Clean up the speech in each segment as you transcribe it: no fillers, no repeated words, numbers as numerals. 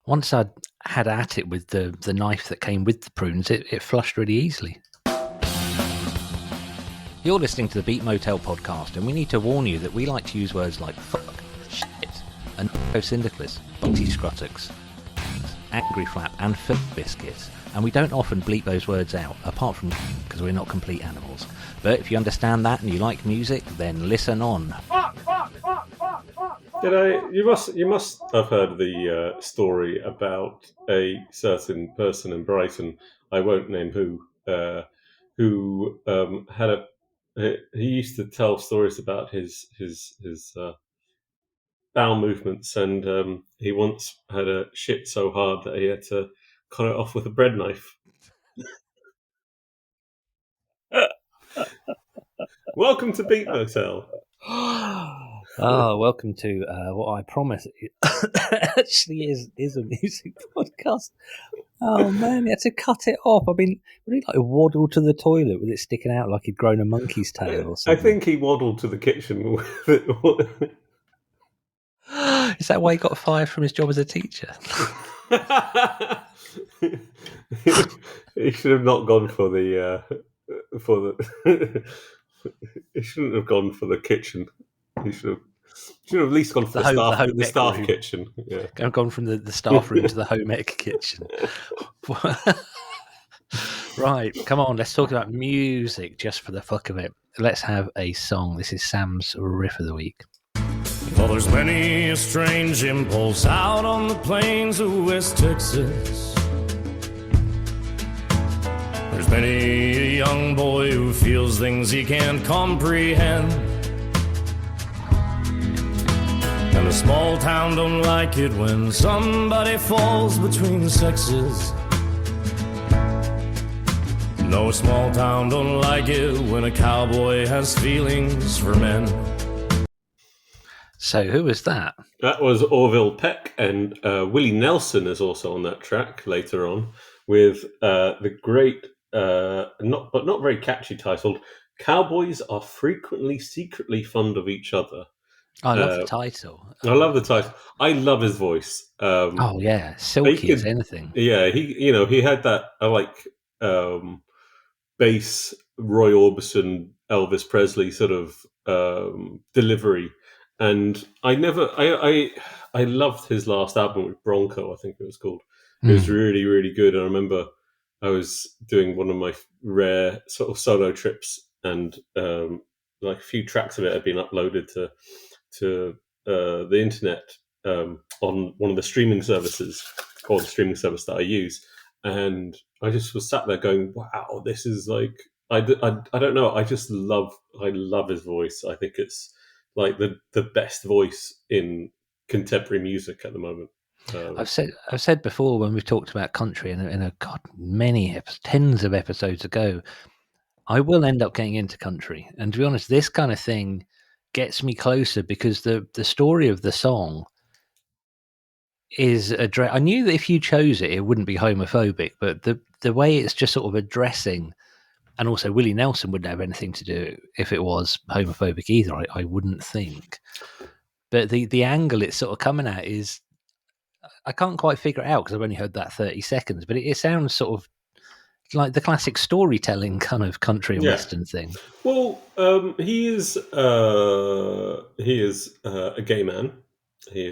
once I'd had at it with the knife that came with the prunes, it flushed really easily. You're listening to the Beat Motel Podcast, and we need to warn you that we like to use words like fuck, shit, and syndicalist, boxy scrutux, angry flap, and foot biscuits. And we don't often bleep those words out, apart from because we're not complete animals. But if you understand that and you like music, then listen on. You must have heard the story about a certain person in Brighton. I won't name who had a. He used to tell stories about his bowel movements, and he once had a shit so hard that he had to cut it off with a bread knife. Welcome to Beat Motel. Welcome to what I promise actually is a music podcast. Oh man, he had to cut it off. I mean, would he like waddle to the toilet with it sticking out like he'd grown a monkey's tail or something? I think he waddled to the kitchen with it. Is that why he got fired from his job as a teacher? He should have not gone for the he shouldn't have gone for the kitchen. He should have at least gone for the staff kitchen. Yeah. Gone from the staff room to the home ec kitchen. Right, come on, let's talk about music just for the fuck of it. Let's have a song. This is Sam's riff of the week. Well, there's many a strange impulse out on the plains of West Texas. There's many a young boy who feels things he can't comprehend. And a small town don't like it when somebody falls between the sexes. No small town don't like it when a cowboy has feelings for men. So who was that? That was Orville Peck, and Willie Nelson is also on that track later on with the great, not very catchy title, "Cowboys Are Frequently Secretly Fond of Each Other." I love the title. I love the title. I love his voice. Oh yeah, silky as anything. Yeah, he had that bass Roy Orbison, Elvis Presley sort of delivery. And I loved his last album with Bronco, I think it was called. It was really, really good. I remember I was doing one of my rare sort of solo trips, and like a few tracks of it had been uploaded to the internet on one of the streaming services, or the streaming service that I use. And I just was sat there going, wow, this is like, I don't know. I love his voice. I think it's like the best voice in contemporary music at the moment. I've said before when we've talked about country in many tens of episodes ago, I will end up getting into country. And to be honest, this kind of thing gets me closer because the story of the song is I knew that if you chose it, it wouldn't be homophobic, but the way it's just sort of addressing. And also, Willie Nelson wouldn't have anything to do if it was homophobic either, I wouldn't think. But the angle it's sort of coming at is, I can't quite figure it out because I've only heard that 30 seconds, but it sounds sort of like the classic storytelling kind of country and western thing. Well, he is a gay man. He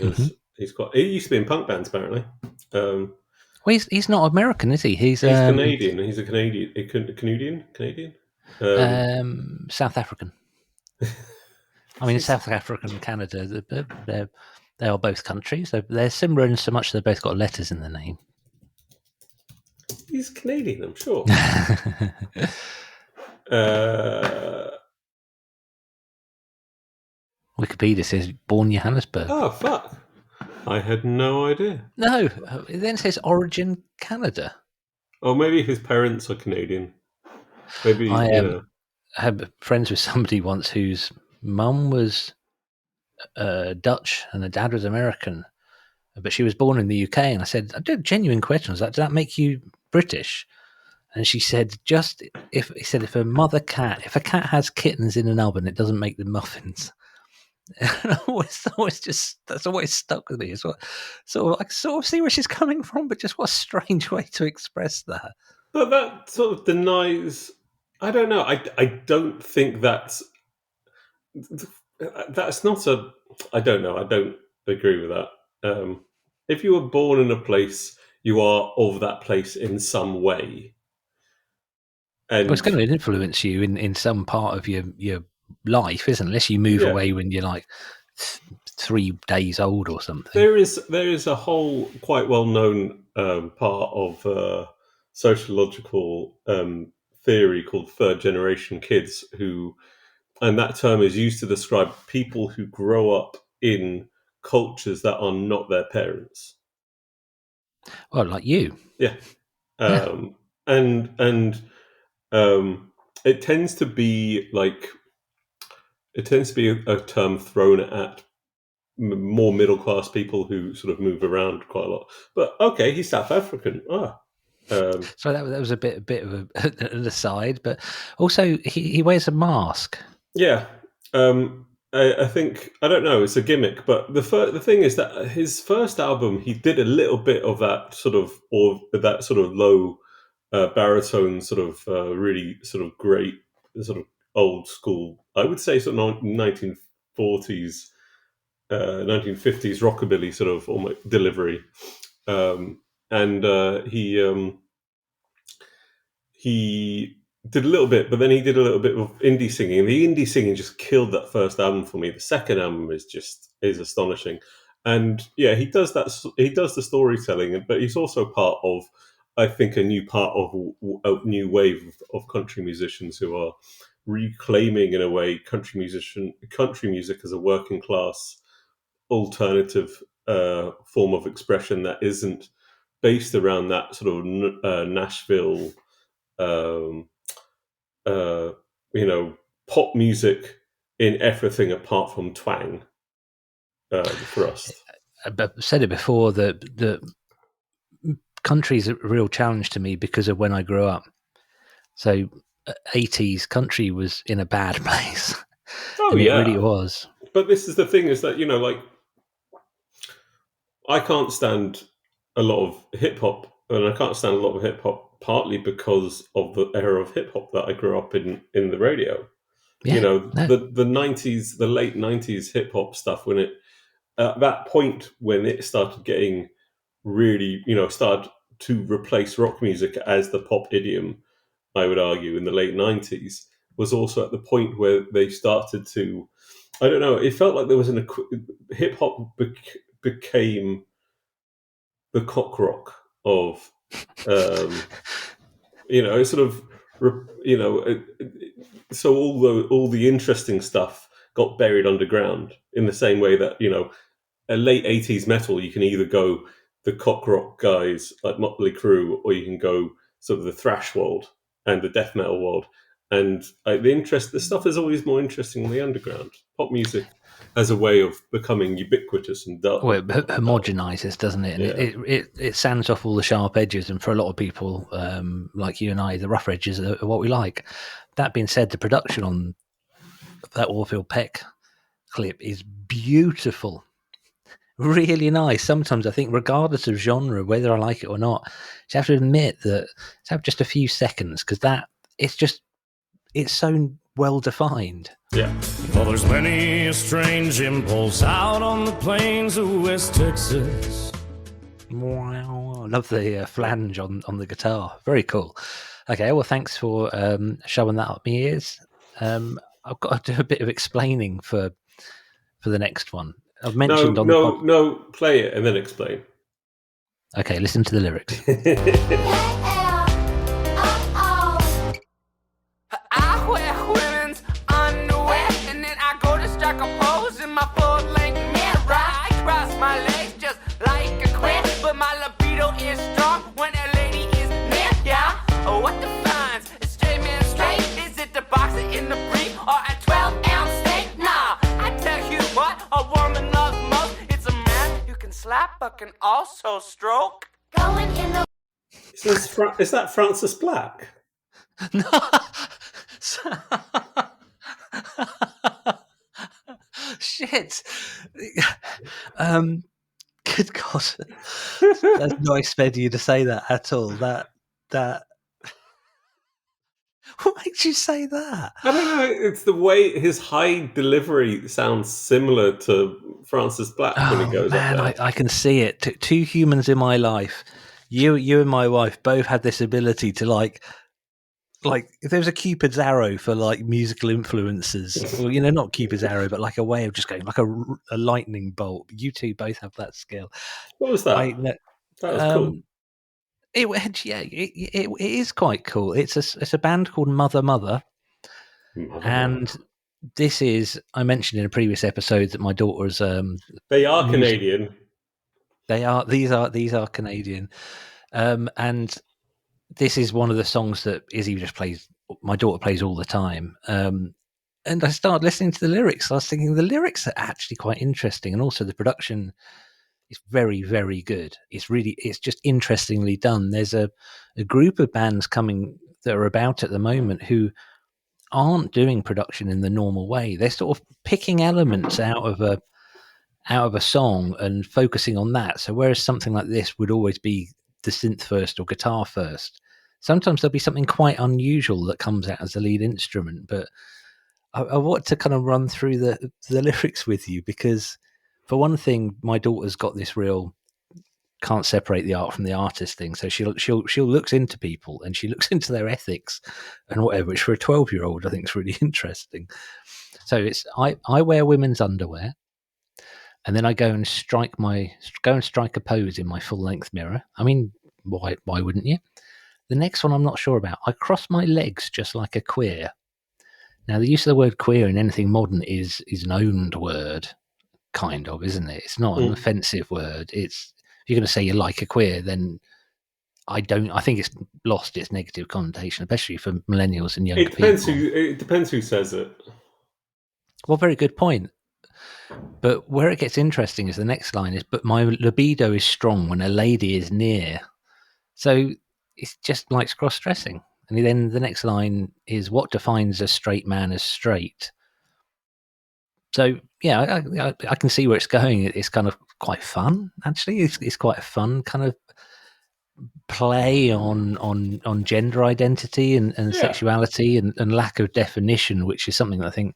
used to be in punk bands, apparently. Well, he's not American, is he? He's Canadian. He's a Canadian. South African. I mean, South Africa and Canada, they are both countries. They're similar in so much they've both got letters in the name. He's Canadian, I'm sure. Wikipedia says born Johannesburg. Oh, fuck. I had no idea. No, it then says origin Canada. Or maybe his parents are Canadian. Maybe I had friends with somebody once whose mum was Dutch and her dad was American, but she was born in the UK. And I said, I did a genuine question. I was like, does that make you British? And she said, if a cat has kittens in an oven, it doesn't make them muffins. And that's always stuck with me. It's what I sort of see where she's coming from, but just what a strange way to express that. But that sort of denies. I don't know. I don't think that's not a. I don't know. I don't agree with that. If you were born in a place, you are of that place in some way. And well, it's going to influence you in some part of your life, isn't it? Unless you move away when you're like 3 days old or something. There is a whole quite well known part of sociological theory called third generation kids, and that term is used to describe people who grow up in cultures that are not their parents. Well, like you, and it tends to be a term thrown at more middle class people who sort of move around quite a lot. But okay, he's South African. So that was a bit of an aside, but also he wears a mask. Yeah, I think I don't know. It's a gimmick, but the thing is that his first album, he did a little bit of that sort of low baritone, sort of really sort of great, sort of old school. I would say sort of 1940s, 1950s rockabilly sort of almost delivery, and he did a little bit, but then he did a little bit of indie singing. And the indie singing just killed that first album for me. The second album is astonishing, and yeah, he does that. He does the storytelling, but he's also part of, I think, a new new wave of country musicians who are reclaiming, in a way, country music as a working class alternative form of expression that isn't based around that sort of Nashville, pop music in everything apart from twang. For us, I've said it before that country is a real challenge to me because of when I grew up. So 80s country was in a bad place. Oh, yeah. It really was. But this is the thing, is that, like, I can't stand a lot of hip hop, and I can't stand a lot of hip hop partly because of the era of hip hop that I grew up in the radio. Yeah, the 90s, the late 90s hip hop stuff, when at that point when it started getting really, started to replace rock music as the pop idiom, I would argue, in the late 90s, was also at the point where they started to, I don't know, it felt like there was hip hop became the cock rock of, sort of, so all the interesting stuff got buried underground, in the same way that, a late 80s metal, you can either go the cock rock guys like Motley Crue, or you can go sort of the thrash world and the death metal world. And the stuff is always more interesting in the underground. Pop music has a way of becoming ubiquitous and dull. Well, it homogenizes, doesn't it? And it sands off all the sharp edges. And for a lot of people, like you and I, the rough edges are what we like. That being said, the production on that Warfield Peck clip is beautiful. Really nice. Sometimes I think, regardless of genre, whether I like it or not, you have to admit that to have just a few seconds, because it's so well defined. Yeah. Well, there's many a strange impulse out on the plains of West Texas. Wow, I love the flange on the guitar. Very cool. Okay, well, thanks for showing that up my ears. I've got to do a bit of explaining for the next one. I've mentioned no, play it and then explain. Okay, listen to the lyrics. I wear women's underwear, and then I go to strike a pose in my full-length mirror. I cross my legs just like a queer, but my libido is strong when a lady is near. Yeah, oh, what defines a straight man straight? Is it the boxer in the brief or a 12-ounce steak? Nah, I tell you what, a woman loves most. It's a man you can slap but can also stroke. Going in the... Is that Francis Black? No. shit. Good God. That's not expecting you to say that at all. That what makes you say that? I don't know. It's the way his high delivery sounds similar to Francis Black when he Oh goes up man, there. I can see it. Two humans in my life, you and my wife, both had this ability to like if there was a Cupid's arrow for like musical influences, or not Cupid's arrow, but like a way of just going like a lightning bolt. You two both have that skill. What was that? That was cool. It is quite cool. It's a band called Mother Mother, and this is, I mentioned in a previous episode that my daughter's they are Canadian. These are Canadian, and this is one of the songs that Izzy just plays. My daughter plays all the time, and I started listening to the lyrics. I was thinking the lyrics are actually quite interesting, and also the production is very, very good. It's just interestingly done. There's a group of bands coming that are about at the moment who aren't doing production in the normal way. They're sort of picking elements out of a song and focusing on that. So whereas something like this would always be the synth first or guitar first, sometimes there'll be something quite unusual that comes out as the lead instrument. But I want to kind of run through the lyrics with you because, for one thing, my daughter's got this real can't separate the art from the artist thing. So she'll looks into people and she looks into their ethics and whatever, which for a 12-year-old I think is really interesting. So it's I wear women's underwear, and then I go and strike a pose in my full length mirror. I mean, why wouldn't you? The next one I'm not sure about. I cross my legs just like a queer. Now, the use of the word queer in anything modern is an owned word, kind of, isn't it? It's not an offensive word. It's, if you're going to say you like a queer, then I think it's lost its negative connotation, especially for millennials and younger people. It depends who says it. Well, very good point. But where it gets interesting is the next line is, but my libido is strong when a lady is near. So it's just likes cross-dressing. And then the next line is, what defines a straight man as straight? So, yeah, I can see where it's going. It's kind of quite fun, actually. It's quite a fun kind of play on gender identity and sexuality and lack of definition, which is something that I think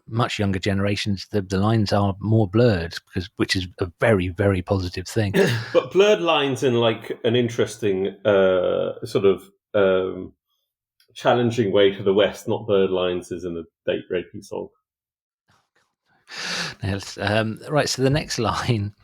much younger generations, the lines are more blurred, which is a very, very positive thing. But blurred lines in like an interesting sort of challenging way to the West, not blurred lines as in a date rapey song. Yes, right, so the next line.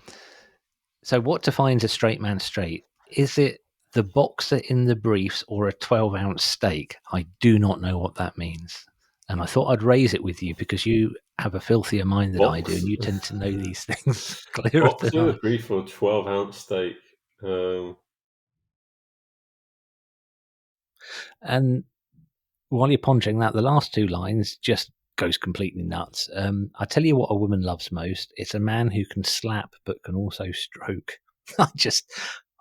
So what defines a straight man straight? Is it the boxer in the briefs or a 12-ounce steak? I do not know what that means. And I thought I'd raise it with you because you have a filthier mind than I do, and you tend to know these things clearer Boxer than in I. the brief or 12-ounce steak. And while you're pondering that, the last two lines just goes completely nuts. I tell you what a woman loves most. It's a man who can slap but can also stroke.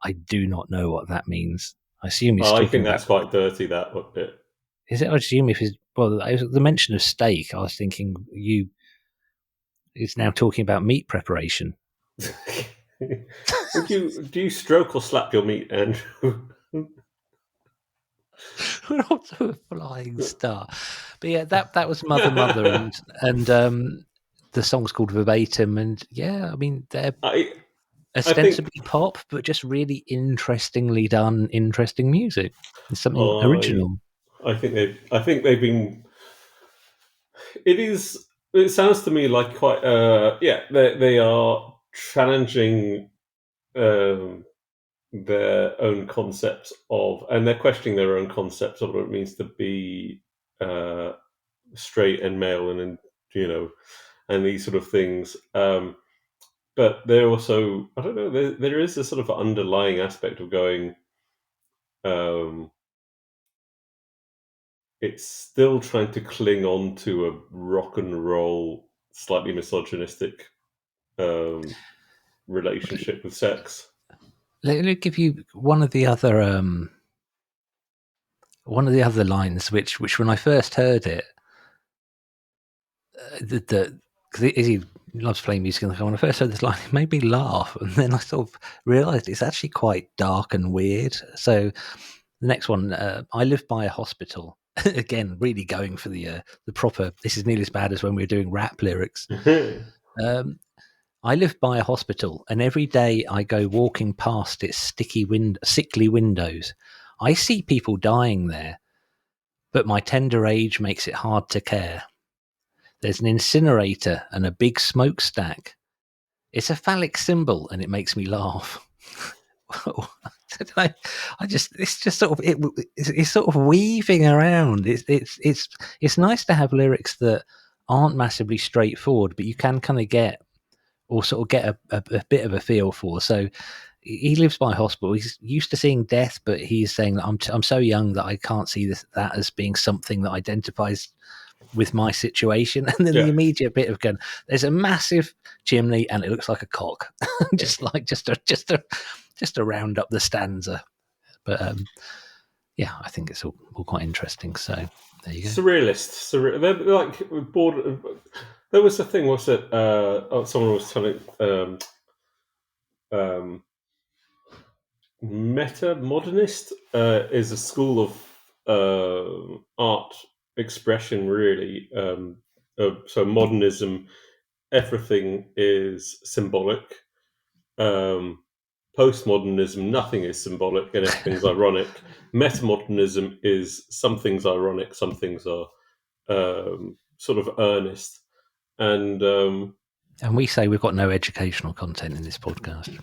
I do not know what that means. I assume he's I talking think that's about, quite dirty, that bit. Is it? I assume if he's, well, the mention of steak, I was thinking he's now talking about meat preparation. Do you stroke or slap your meat, Andrew? We're off to a flying start. But yeah, that was Mother Mother, and the song's called Verbatim, and yeah, I mean they're ostensibly pop, but just really interestingly done, interesting music. It's something original. I think they've been. It sounds to me like quite. They are challenging their own concepts of, and they're questioning their own concepts of what it means to be straight and male, and and these sort of things. But they're also, I don't know, there is a sort of underlying aspect of going. It's still trying to cling on to a rock and roll, slightly misogynistic relationship with sex. Let me give you one of the other lines, which when I first heard it, because Izzy loves playing music, and when I first heard this line, it made me laugh, and then I sort of realised it's actually quite dark and weird. So the next one, I live by a hospital. Again, really going for the proper. This is nearly as bad as when we were doing rap lyrics. I live by a hospital, and every day I go walking past its sickly windows. I see people dying there, but my tender age makes it hard to care. There's an incinerator and a big smokestack. It's a phallic symbol, and it makes me laugh. It's just sort of it's sort of weaving around. It's nice to have lyrics that aren't massively straightforward, but you can kind of get or sort of get a bit of a feel for. So he lives by a hospital. He's used to seeing death, but he's saying that I'm so young that I can't see that as being something that identifies with my situation. And then the immediate bit of going, there's a massive chimney and it looks like a cock. just to round up the stanza. But I think it's all quite interesting. So there you go. Surrealist. They're like bored. There was a thing. Was it? Someone was telling. Meta-modernist is a school of art expression, really. So modernism, everything is symbolic. Postmodernism, nothing is symbolic and everything's ironic. Metamodernism is some things ironic, some things are sort of earnest. And we say we've got no educational content in this podcast.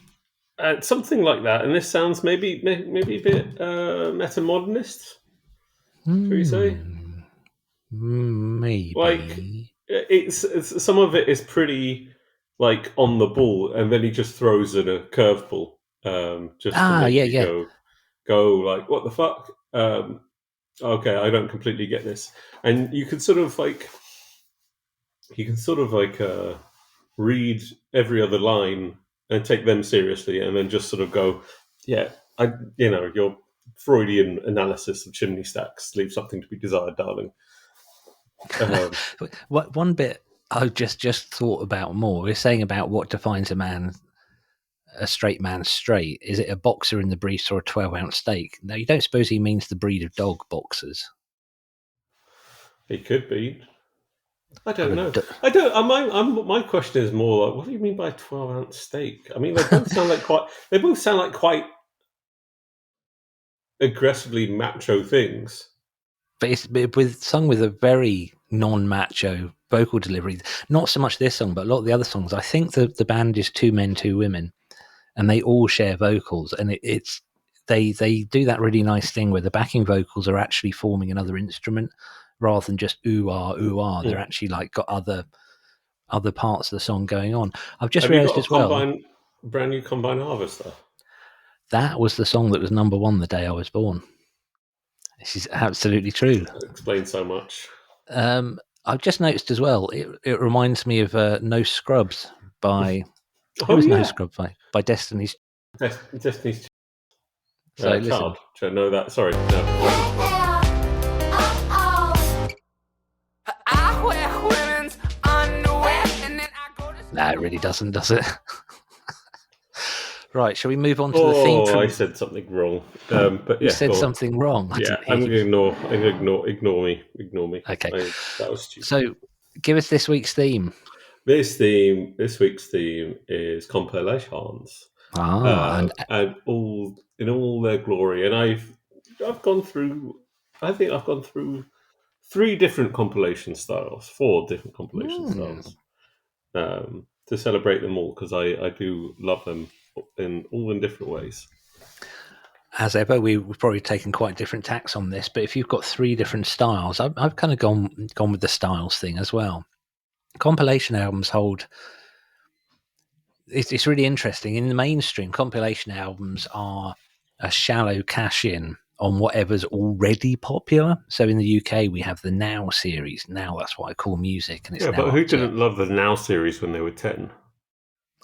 Something like that. And this sounds maybe a bit metamodernist, should we say? Maybe. Like, it's some of it is pretty like on the ball, and then he just throws in a curveball. Just to make you go like, what the fuck? Okay, I don't completely get this. And you can sort of like read every other line and take them seriously, and then just sort of go, your Freudian analysis of chimney stacks leaves something to be desired, darling. One bit I just thought about more is saying about what defines a straight man straight. Is it a boxer in the briefs or a 12-ounce steak? Now, you don't suppose he means the breed of dog boxers? He could be. I don't know. I don't. My question is more like, what do you mean by 12-ounce steak? I mean, they both sound like quite aggressively macho things. But it's sung with a very non-macho vocal delivery. Not so much this song, but a lot of the other songs. I think the band is 2 men, 2 women, and they all share vocals. And they do that really nice thing where the backing vocals are actually forming another instrument rather than just ooh ah ooh ah. They're actually like got other parts of the song going on. I've just realised as well. Brand new Combine Harvester. That was the song that was number 1 the day I was born. This is absolutely true. That explains so much. I've just noticed as well, it reminds me of No Scrubs by... No Scrubs by Destiny's... Destiny's... So Child. Should I know that? Sorry. No. Nah, it really doesn't, does it? Right, shall we move on to the theme? I said something wrong. But yeah, you said something wrong. I'm going to ignore me. Okay. That was stupid. So, give us this week's theme. This week's theme is compilations. And all in all their glory. And I've gone through 3 different compilation styles, 4 different compilation styles, to celebrate them all, because I do love them in different ways. As ever, we've probably taken quite different tacks on this, but if you've got 3 different styles, I've kind of gone with the styles thing as well. Compilation albums hold... It's really interesting. In the mainstream, compilation albums are a shallow cash-in on whatever's already popular. So in the UK, we have the Now series. Now, that's what I call music. And it's but who didn't love the Now series when they were 10?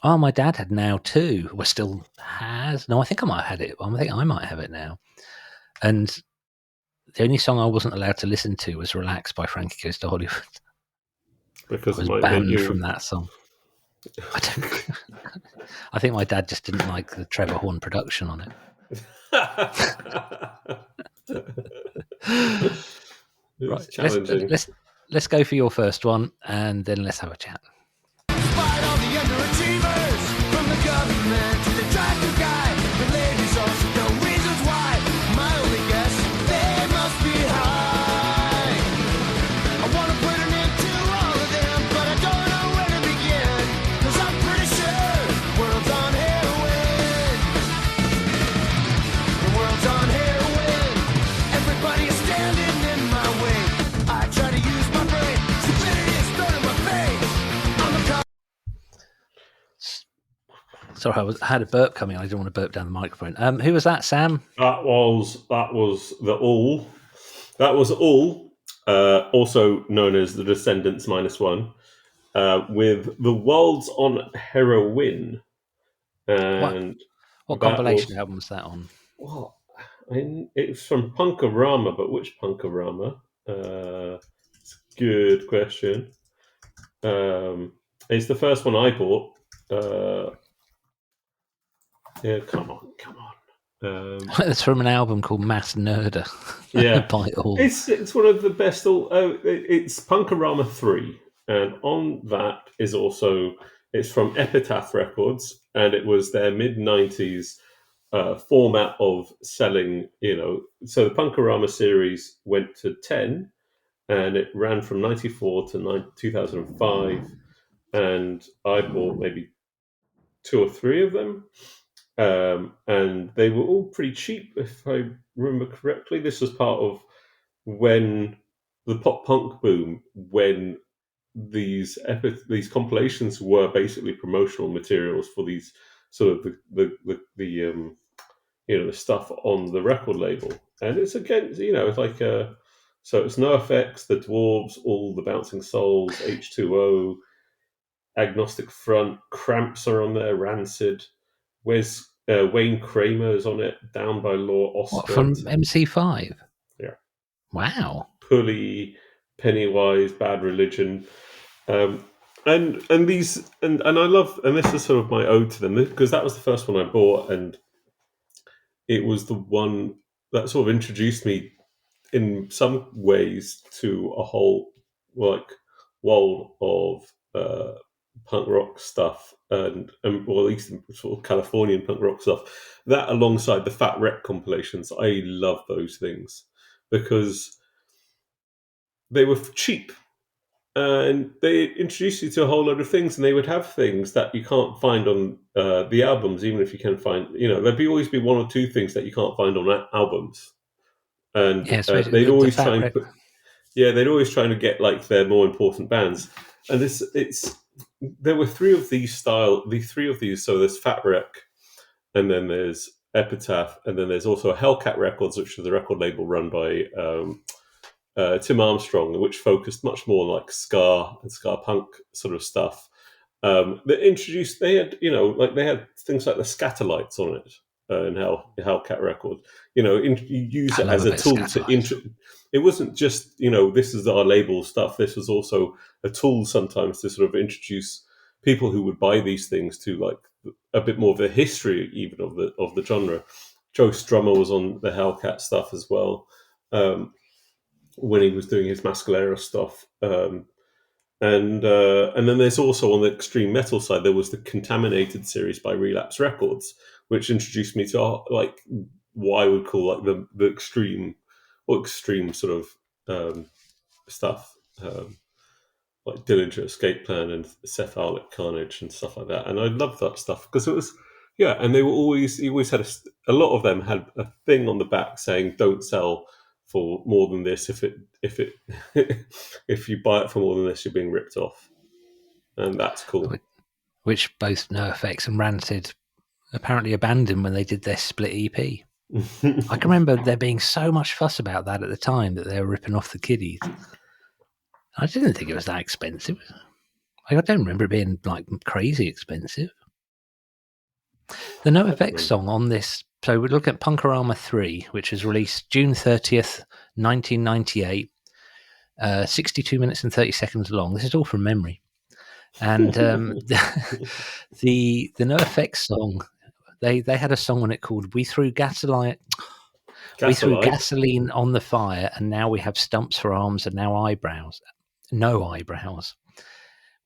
Oh, my dad had Now too. Or still has. No, I think I might have had it. I think I might have it now. And the only song I wasn't allowed to listen to was Relax by Frankie Goes to Hollywood. because I it was might make banned you. from that song. I think my dad just didn't like the Trevor Horn production on it. It's Right, challenging. let's go for your first one, and then let's have a chat. Despite all the underachievers, from the government to the tractor guy, the ladies also know reasons why. My only guess, they must be high. I wanna put an end to all of them, but I don't know where to begin. 'Cause I'm pretty sure the world's on heroin. The world's on heroin. Everybody is standing in my way. I try to use my brain. Stupidity is thrown in my face. I'm a Sorry, I had a burp coming. I didn't want to burp down the microphone. Who was that, Sam? That was the All. That was All, also known as the Descendants -1, with The World's on Heroin. And What that compilation was, album was that on? well, it's from Punkorama, but which Punkorama? It's a good question. It's the first one I bought. Yeah, come on. It's from an album called Mass Nerder. Yeah. By All. It's one of the best. It's Punkorama 3, and on that is also, it's from Epitaph Records, and it was their mid-90s format of selling. So the Punkorama series went to 10, and it ran from 94 to 2005, and I bought maybe 2 or 3 of them. And they were all pretty cheap, if I remember correctly. This was part of when the pop punk boom, when these compilations were basically promotional materials for these sort of the stuff on the record label. And it's again, it's like so it's NoFX, the Dwarves, All the Bouncing Souls, H2O, Agnostic Front, Cramps are on there, Rancid. Where's Wayne Kramer's on it, Down by Law, Oscar. What, from MC5? Yeah. Wow. Pulley, Pennywise, Bad Religion. And these and I love, and this is sort of my ode to them, because that was the first one I bought, and it was the one that sort of introduced me in some ways to a whole world of punk rock stuff, and well, at least sort of Californian punk rock stuff. That alongside the Fat Wreck compilations, I love those things because they were cheap. And they introduced you to a whole load of things, and they would have things that you can't find on the albums, even if you can find, there'd always be 1 or 2 things that you can't find on albums. And they'd always try and they'd always try to get like their more important bands. And there were 3 of these so there's Fat Wreck, and then there's Epitaph, and then there's also Hellcat Records, which is the record label run by Tim Armstrong, which focused much more on like ska and ska punk sort of stuff. They had things like the Scatterlights on it in Hellcat Record. You use it as a tool to it wasn't just this is our label stuff. This was also a tool sometimes to sort of introduce people who would buy these things to like a bit more of the history even of the genre. Joe Strummer was on the Hellcat stuff as well. When he was doing his Mascalera stuff. And then there's also on the extreme metal side, there was the Contaminated series by Relapse Records, which introduced me to like what I would call like the extreme sort of stuff, like Dillinger Escape Plan and Cephalic Carnage and stuff like that. And I loved that stuff because it was, and he always had a lot of them had a thing on the back saying don't sell for more than this. If you buy it for more than this, you're being ripped off, and that's cool. Which both NoFX and Rancid apparently abandoned when they did their split EP. I can remember there being so much fuss about that at the time that they were ripping off the kiddies. I didn't think it was that expensive. I don't remember it being like crazy expensive. The NoFX song on this. So we look at Punkorama 3, which was released June 30th, 1998. 62 minutes and 30 seconds long. This is all from memory. And the NoFX song, they had a song on it called "We Threw Gasoline." We threw gasoline on the fire, and now we have stumps for arms and now eyebrows. No eyebrows,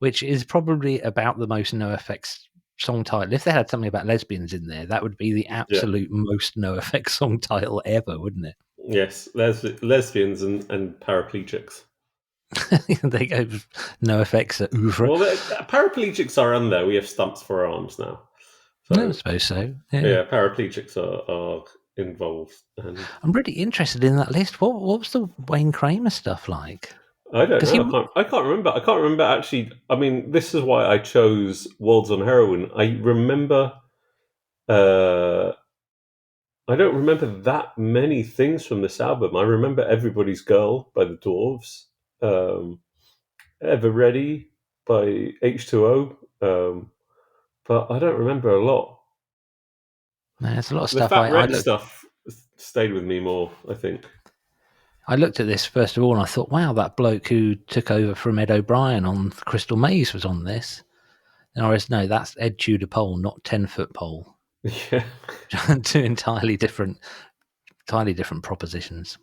which is probably about the most NoFX song title. If they had something about lesbians in there, that would be the absolute most NoFX song title ever, wouldn't it? Yes, lesbians and paraplegics. They go NoFX at oeuvre. Well, paraplegics are on there. We have stumps for arms now. So, I suppose so. Yeah, paraplegics are involved. And I'm really interested in that list. What was the Wayne Kramer stuff like? I don't know. I can't remember. I can't remember actually. I mean, this is why I chose Worlds on Heroin. I remember. I don't remember that many things from this album. I remember Everybody's Girl by the Dwarves, Ever Ready by H2O, but I don't remember a lot. There's a lot of stuff. The Fat Wreck stuff stayed with me more, I think. I looked at this first of all and I thought, wow, that bloke who took over from Ed O'Brien on Crystal Maze was on this. And I was, no, that's Ed Tudor Pole, not 10-foot pole. Yeah. Two entirely different propositions.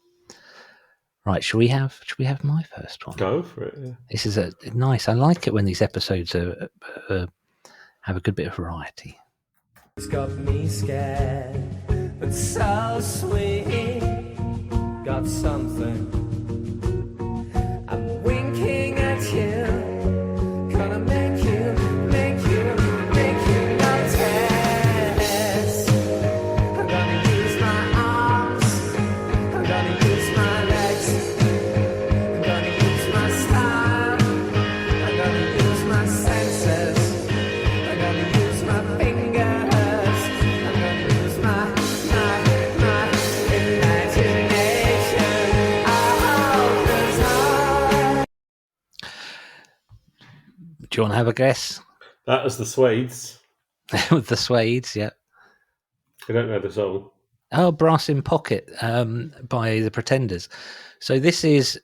Right, should we have my first one? Go for it. Yeah. This is a nice. I like it when these episodes have a good bit of variety. It's got me scared, but so sweet. Got something. I'm winking at you. Gonna make you notice. I'm gonna use my arms. I'm gonna use my legs. I'm gonna use my style. I'm gonna use my senses. I'm gonna use my fingers. I'm gonna use my imagination. Do you want to have a guess? That was the Suedes. With the Suedes, yeah. I don't know the song. Oh, Brass in Pocket by the Pretenders. So this is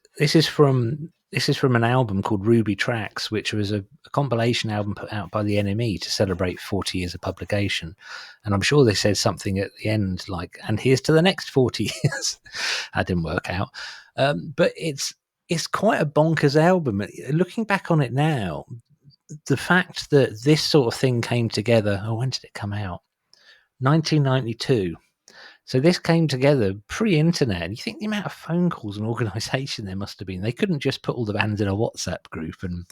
from an album called Ruby Tracks, which was a compilation album put out by the NME to celebrate 40 years of publication. And I'm sure they said something at the end like, and here's to the next 40 years. That didn't work out. But it's quite a bonkers album. Looking back on it now, the fact that this sort of thing came together, when did it come out? 1992. So this came together pre-internet. And you think the amount of phone calls and organisation there must have been. They couldn't just put all the bands in a WhatsApp group and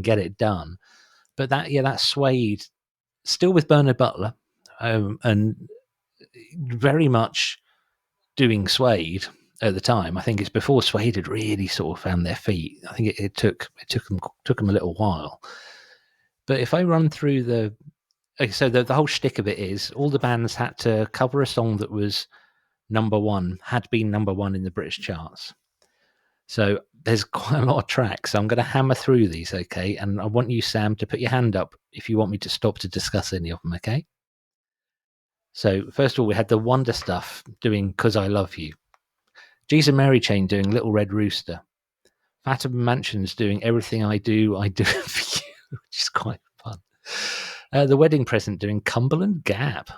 get it done. But that Suede, still with Bernard Butler, and very much doing Suede at the time. I think it's before Suede had really sort of found their feet. I think it took them a little while. But if I run through the whole shtick of it is all the bands had to cover a song that was had been number one in the British charts. So there's quite a lot of tracks. So I'm going to hammer through these, okay? And I want you, Sam, to put your hand up if you want me to stop to discuss any of them, okay? So first of all, we had the Wonder Stuff doing 'Cause I Love You. G's and Mary Chain doing Little Red Rooster. Fatima Mansions doing Everything I Do for You, which is quite fun. The Wedding Present doing Cumberland Gap.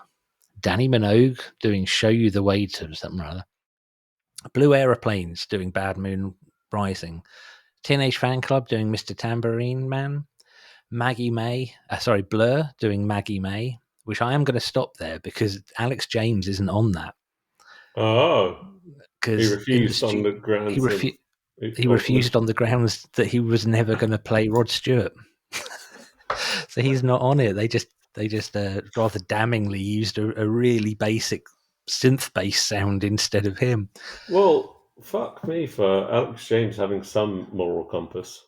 Danny Minogue doing Show You the Way to something or other. Blue Aeroplanes doing Bad Moon Rising. Teenage Fan Club doing Mr. Tambourine Man. Blur doing Maggie May, which I am going to stop there because Alex James isn't on that. Oh, he refused on the grounds. He refused on the grounds that he was never going to play Rod Stewart. So he's not on it. They just rather damningly used a really basic synth bass sound instead of him. Well, fuck me for Alex James having some moral compass.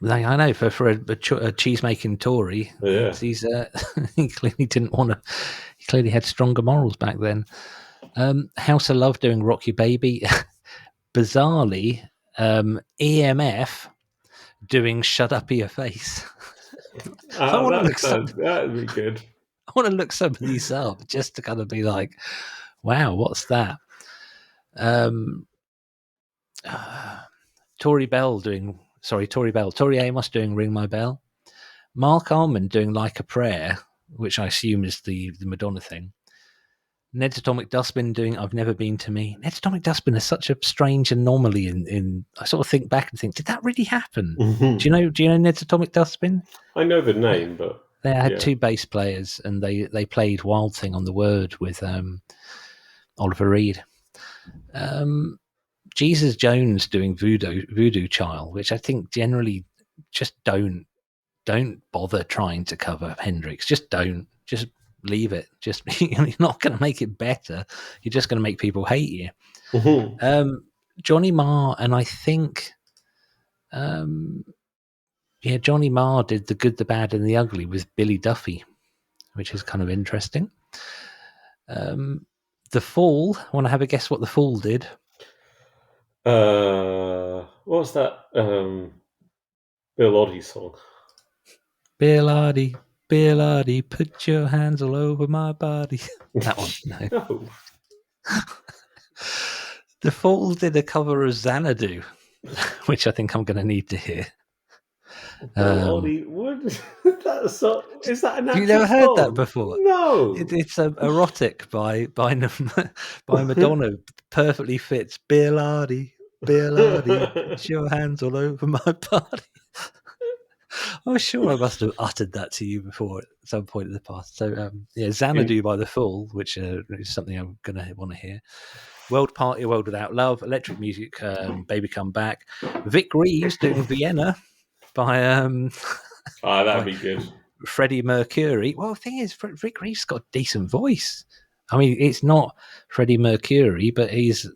I know for a cheese making Tory, yeah. He's he clearly didn't want to. He clearly had stronger morals back then. House of Love doing Rock Your Baby. Bizarrely, EMF doing Shut Up Your Face. That'd be good. I want to look some of these up just to kind of be like, wow, what's that? Tori Amos doing Ring My Bell. Mark Almond doing Like a Prayer, which I assume is the Madonna thing. Ned's Atomic Dustbin doing I've Never Been to Me. Ned's Atomic Dustbin is such a strange anomaly in I sort of think back and think, did that really happen? Do you know Ned's Atomic Dustbin? I know the name, but They had two bass players and they played Wild Thing on the Word with Oliver Reed. Jesus Jones doing Voodoo Child, which I think generally just don't bother trying to cover Hendrix. Just don't. Just leave it. Just you're not going to make it better. You're just going to make people hate you. Johnny Marr, and I think, Johnny Marr did The Good, the Bad, and the Ugly with Billy Duffy, which is kind of interesting. The Fall. Want to have a guess what The Fall did? What's that? Bill Oddie song. Bill Oddie, put your hands all over my body. That one, no. No. The Fall did a cover of Xanadu, which I think I'm going to need to hear. Bill Oddie, what? Is that an actual You never heard song? that before? No. It's erotic by Madonna. Perfectly fits. Bill Oddie, put your hands all over my body. I'm sure I must have uttered that to you before at some point in the past. So, Xanadu by The Fall, which is something I'm going to want to hear. World Party, World Without Love, Electric Music, Baby Come Back. Vic Reeves doing Vienna by that'd be good. Freddie Mercury. Well, the thing is, Vic Reeves got a decent voice. I mean, it's not Freddie Mercury, but it's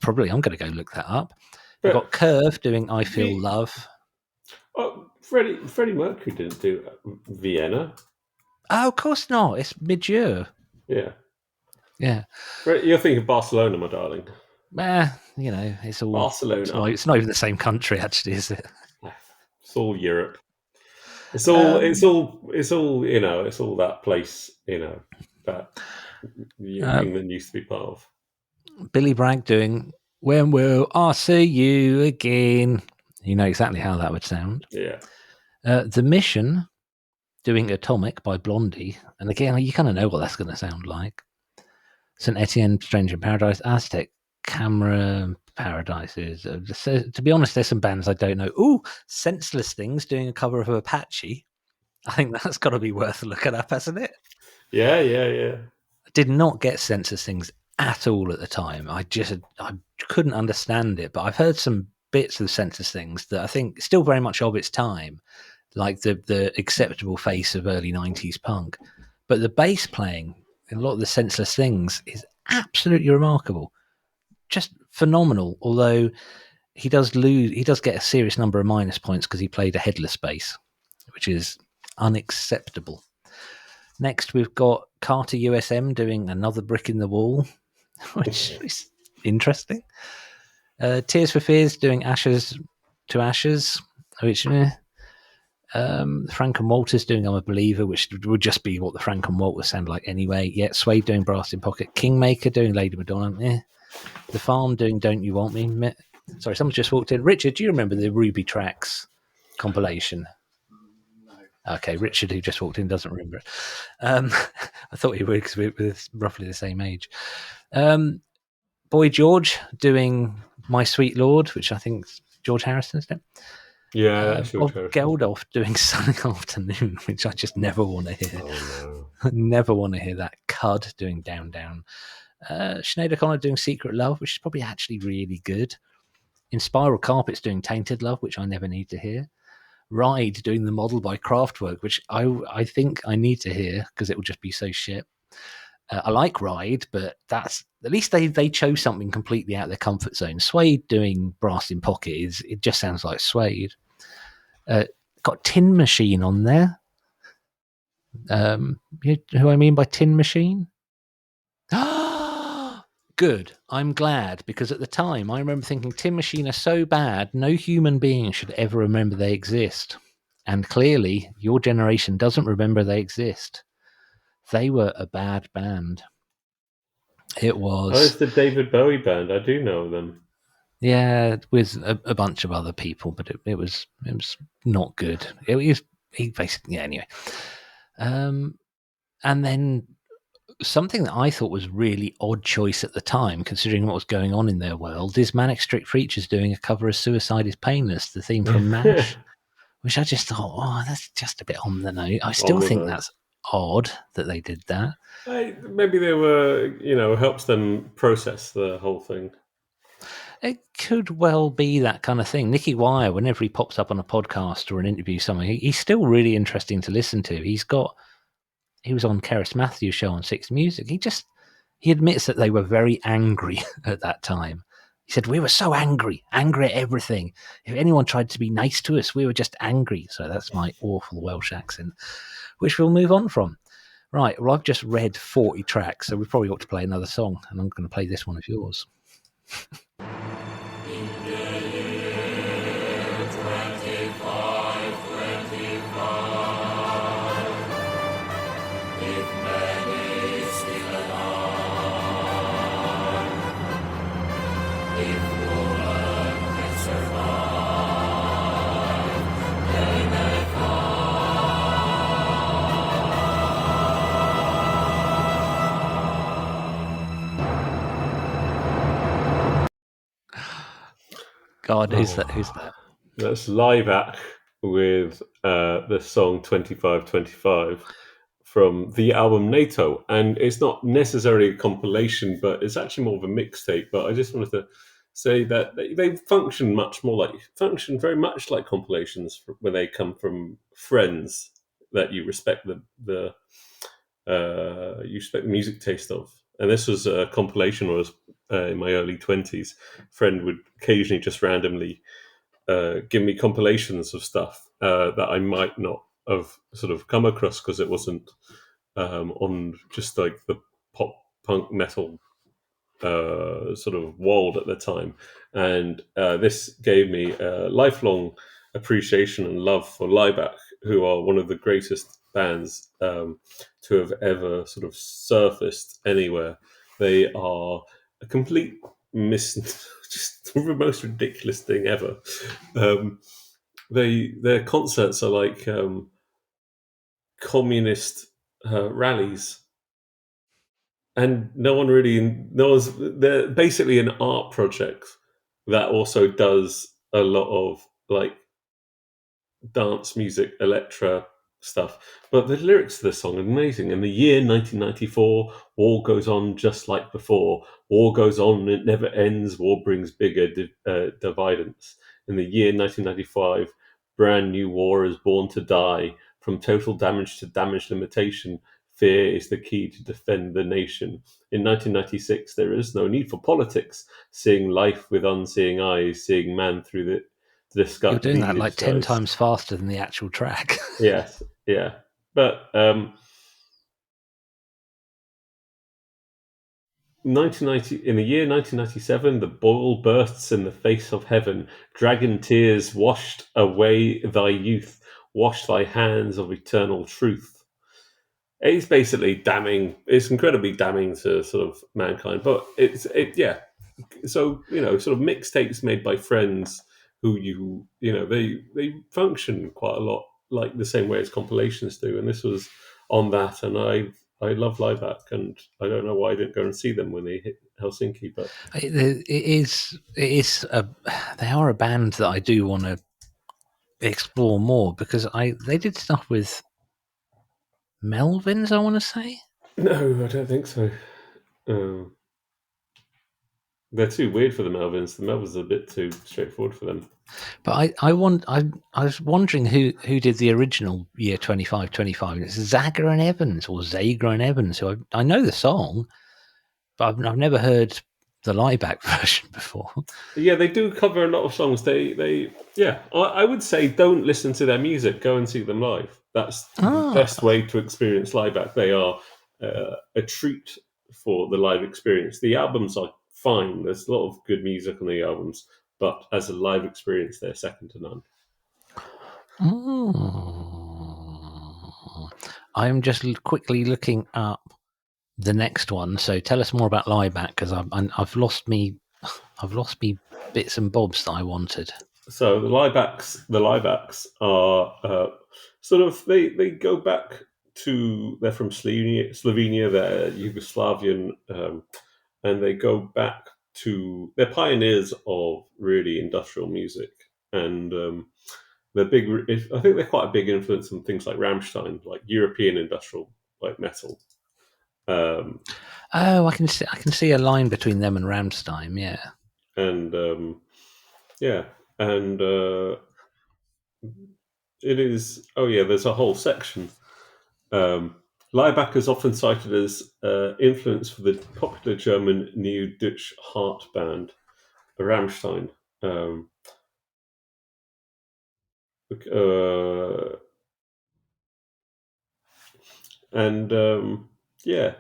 probably, I'm going to go look that up. We've got Curve doing I Feel Love. Oh, Freddie Mercury didn't do Vienna. Oh, of course not. It's Midgeur. Yeah. Yeah. You're thinking Barcelona, my darling. It's all Barcelona. It's not even the same country, actually, is it? It's all Europe. It's all that place, that England used to be part of. Billy Bragg doing When Will I See You Again? You know exactly how that would sound. Yeah. The Mission doing Atomic by Blondie. And again, you kind of know what that's going to sound like. St. Etienne, Stranger in Paradise, Aztec, Camera, Paradises. To be honest, there's some bands I don't know. Ooh, Senseless Things doing a cover of Apache. I think that's got to be worth looking up, hasn't it? Yeah. I did not get Senseless Things at all at the time. I couldn't understand it, but I've heard some bits of Senseless Things that I think still very much of its time, like the acceptable face of early 90s punk. But the bass playing in a lot of the Senseless Things is absolutely remarkable. Just phenomenal, although he does get a serious number of minus points because he played a headless bass, which is unacceptable. Next, we've got Carter USM doing Another Brick in the Wall, which is interesting. Tears for Fears doing Ashes to Ashes, which Frank and Walters doing I'm a Believer, which would just be what the Frank and Walters sound like anyway. Yeah, Suede doing Brass in Pocket. Kingmaker doing Lady Madonna. The Farm doing Don't You Want Me. Sorry, someone just walked in. Richard, do you remember the Ruby Tracks compilation? No. Okay, Richard, who just walked in, doesn't remember it. I thought he would because we're roughly the same age. Boy George doing My Sweet Lord, which I think is George Harrison's name. Yeah, that's Bob Geldof doing Sunny Afternoon, which I just never want to hear. Oh, no. Never want to hear that. Cud doing Down Down. Sinead O'Connor doing Secret Love, which is probably actually really good. In Spiral Carpets doing Tainted Love, which I never need to hear. Ride doing The Model by Kraftwerk, which I think I need to hear because it will just be so shit. I like Ride, but that's at least they chose something completely out of their comfort zone. Suede doing Brass in Pocket it just sounds like Suede. Got Tin Machine on there. Who I mean by Tin Machine? Good. I'm glad, because at the time I remember thinking Tin Machine are so bad, no human being should ever remember they exist. And clearly, your generation doesn't remember they exist. They were a bad band. It was. Oh, it's the David Bowie band. I do know them. Yeah, with a bunch of other people, but it was not good. He basically anyway. And then something that I thought was really odd choice at the time, considering what was going on in their world, is Manic Street Preachers doing a cover of "Suicide Is Painless," the theme from MASH, which I just thought, oh, that's just a bit on the nose. I still think that's odd that they did that. Maybe they were, helps them process the whole thing. It could well be that kind of thing. Nicky Wire, whenever he pops up on a podcast or an interview somewhere, he's still really interesting to listen to. He was on Keris Matthews' show on Six Music. He admits that they were very angry at that time. He said, we were so angry at everything. If anyone tried to be nice to us, we were just angry. So that's my awful Welsh accent, which we'll move on from. Right, well, I've just read 40 tracks, so we've probably got to play another song, and I'm going to play this one of yours. God, who's that? That's Liveac with the song 2525 from the album NATO. And it's not necessarily a compilation, but it's actually more of a mixtape. But I just wanted to say that they function very much like compilations when they come from friends that you respect the music taste of. And this was a compilation where I was in my early 20s. A friend would occasionally just randomly give me compilations of stuff that I might not have sort of come across because it wasn't on just like the pop punk metal sort of world at the time. And this gave me a lifelong appreciation and love for Liveac, who are one of the greatest bands to have ever sort of surfaced anywhere. They are a complete just the most ridiculous thing ever. Their concerts are like communist rallies, and they're basically an art project that also does a lot of like dance music, electro stuff. But the lyrics to this song are amazing. In the year 1994, war goes on just like before. War goes on, it never ends. War brings bigger dividends. In the year 1995, brand new war is born to die. From total damage to damage limitation, fear is the key to defend the nation. In 1996, there is no need for politics. Seeing life with unseeing eyes, seeing man through the You're doing that like 10 times faster than the actual track. Yes, yeah. But 1990, in the year 1997, the boil bursts in the face of heaven. Dragon tears washed away thy youth. Wash thy hands of eternal truth. It's basically damning. It's incredibly damning to sort of mankind. But yeah. So, sort of mixtapes made by friends who they function quite a lot like the same way as compilations do, and this was on that. And I love Liveac, and I don't know why I didn't go and see them when they hit Helsinki, but they are a band that I do want to explore more, because they did stuff with Melvins, I want to say. No, I don't think so. They're too weird for the Melvins. The Melvins are a bit too straightforward for them. But I was wondering who did the original year 2525. It's Zager and Evans, or Zager and Evans. So I know the song, but I've never heard the Liveac version before. Yeah, they do cover a lot of songs. I would say don't listen to their music. Go and see them live. That's the best way to experience Liveac. They are a treat for the live experience. The albums are fine. There's a lot of good music on the albums, but as a live experience, they're second to none. I'm just quickly looking up the next one. So tell us more about Liveac, because I've lost me bits and bobs that I wanted. So the liebacks are sort of they go back to, they're from Slovenia, they're Yugoslavian, and they go back to, they're pioneers of really industrial music, and they're big. I think they're quite a big influence on things like Rammstein, like European industrial like metal. Oh, I can see a line between them and Rammstein. Yeah. And it is. Oh yeah, there's a whole section. Laibach is often cited as influence for the popular German New Deutsche Hart band, Rammstein. They're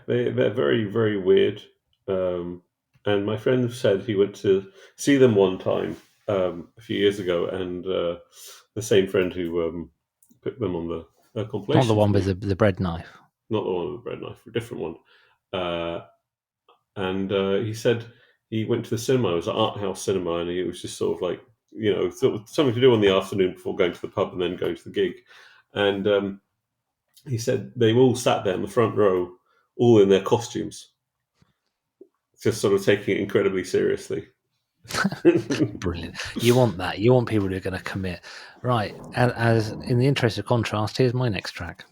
very, very weird. And my friend said he went to see them one time a few years ago, and the same friend who put them on the compilation. Not the one with the bread knife. Not the one with the bread knife, a different one. And he said he went to the cinema. It was an art house cinema, and it was just sort of like, sort of something to do in the afternoon before going to the pub and then going to the gig. And he said they all sat there in the front row, all in their costumes, just sort of taking it incredibly seriously. Brilliant. You want that. You want people who are going to commit. Right. As in the interest of contrast, here's my next track.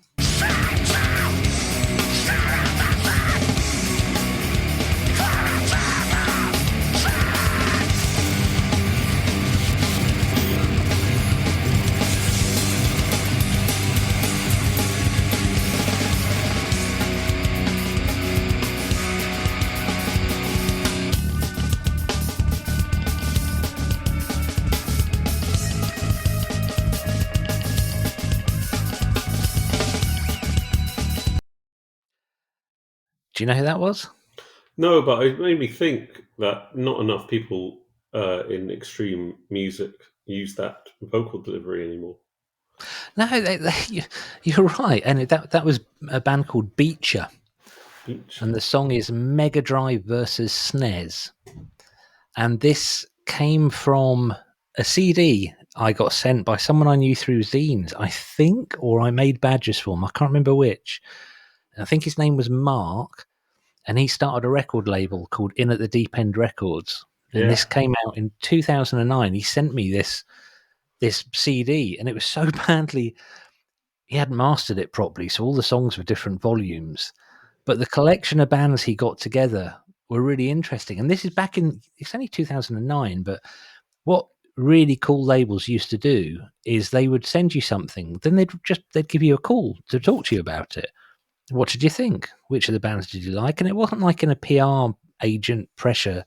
Do you know who that was? No, but it made me think that not enough people in extreme music use that vocal delivery anymore. No, you're right. And that was a band called Beacher. And the song is Mega Drive versus SNES. And this came from a CD I got sent by someone I knew through zines, I think, or I made badges for him. I can't remember which. I think his name was Mark, and he started a record label called In at the Deep End Records. And this came out in 2009. He sent me this CD, and it was so badly, he hadn't mastered it properly, so all the songs were different volumes. But the collection of bands he got together were really interesting. And this is back in, it's only 2009, but what really cool labels used to do is they would send you something, then they'd give you a call to talk to you about it. What did you think? Which of the bands did you like? And it wasn't like in a PR agent pressure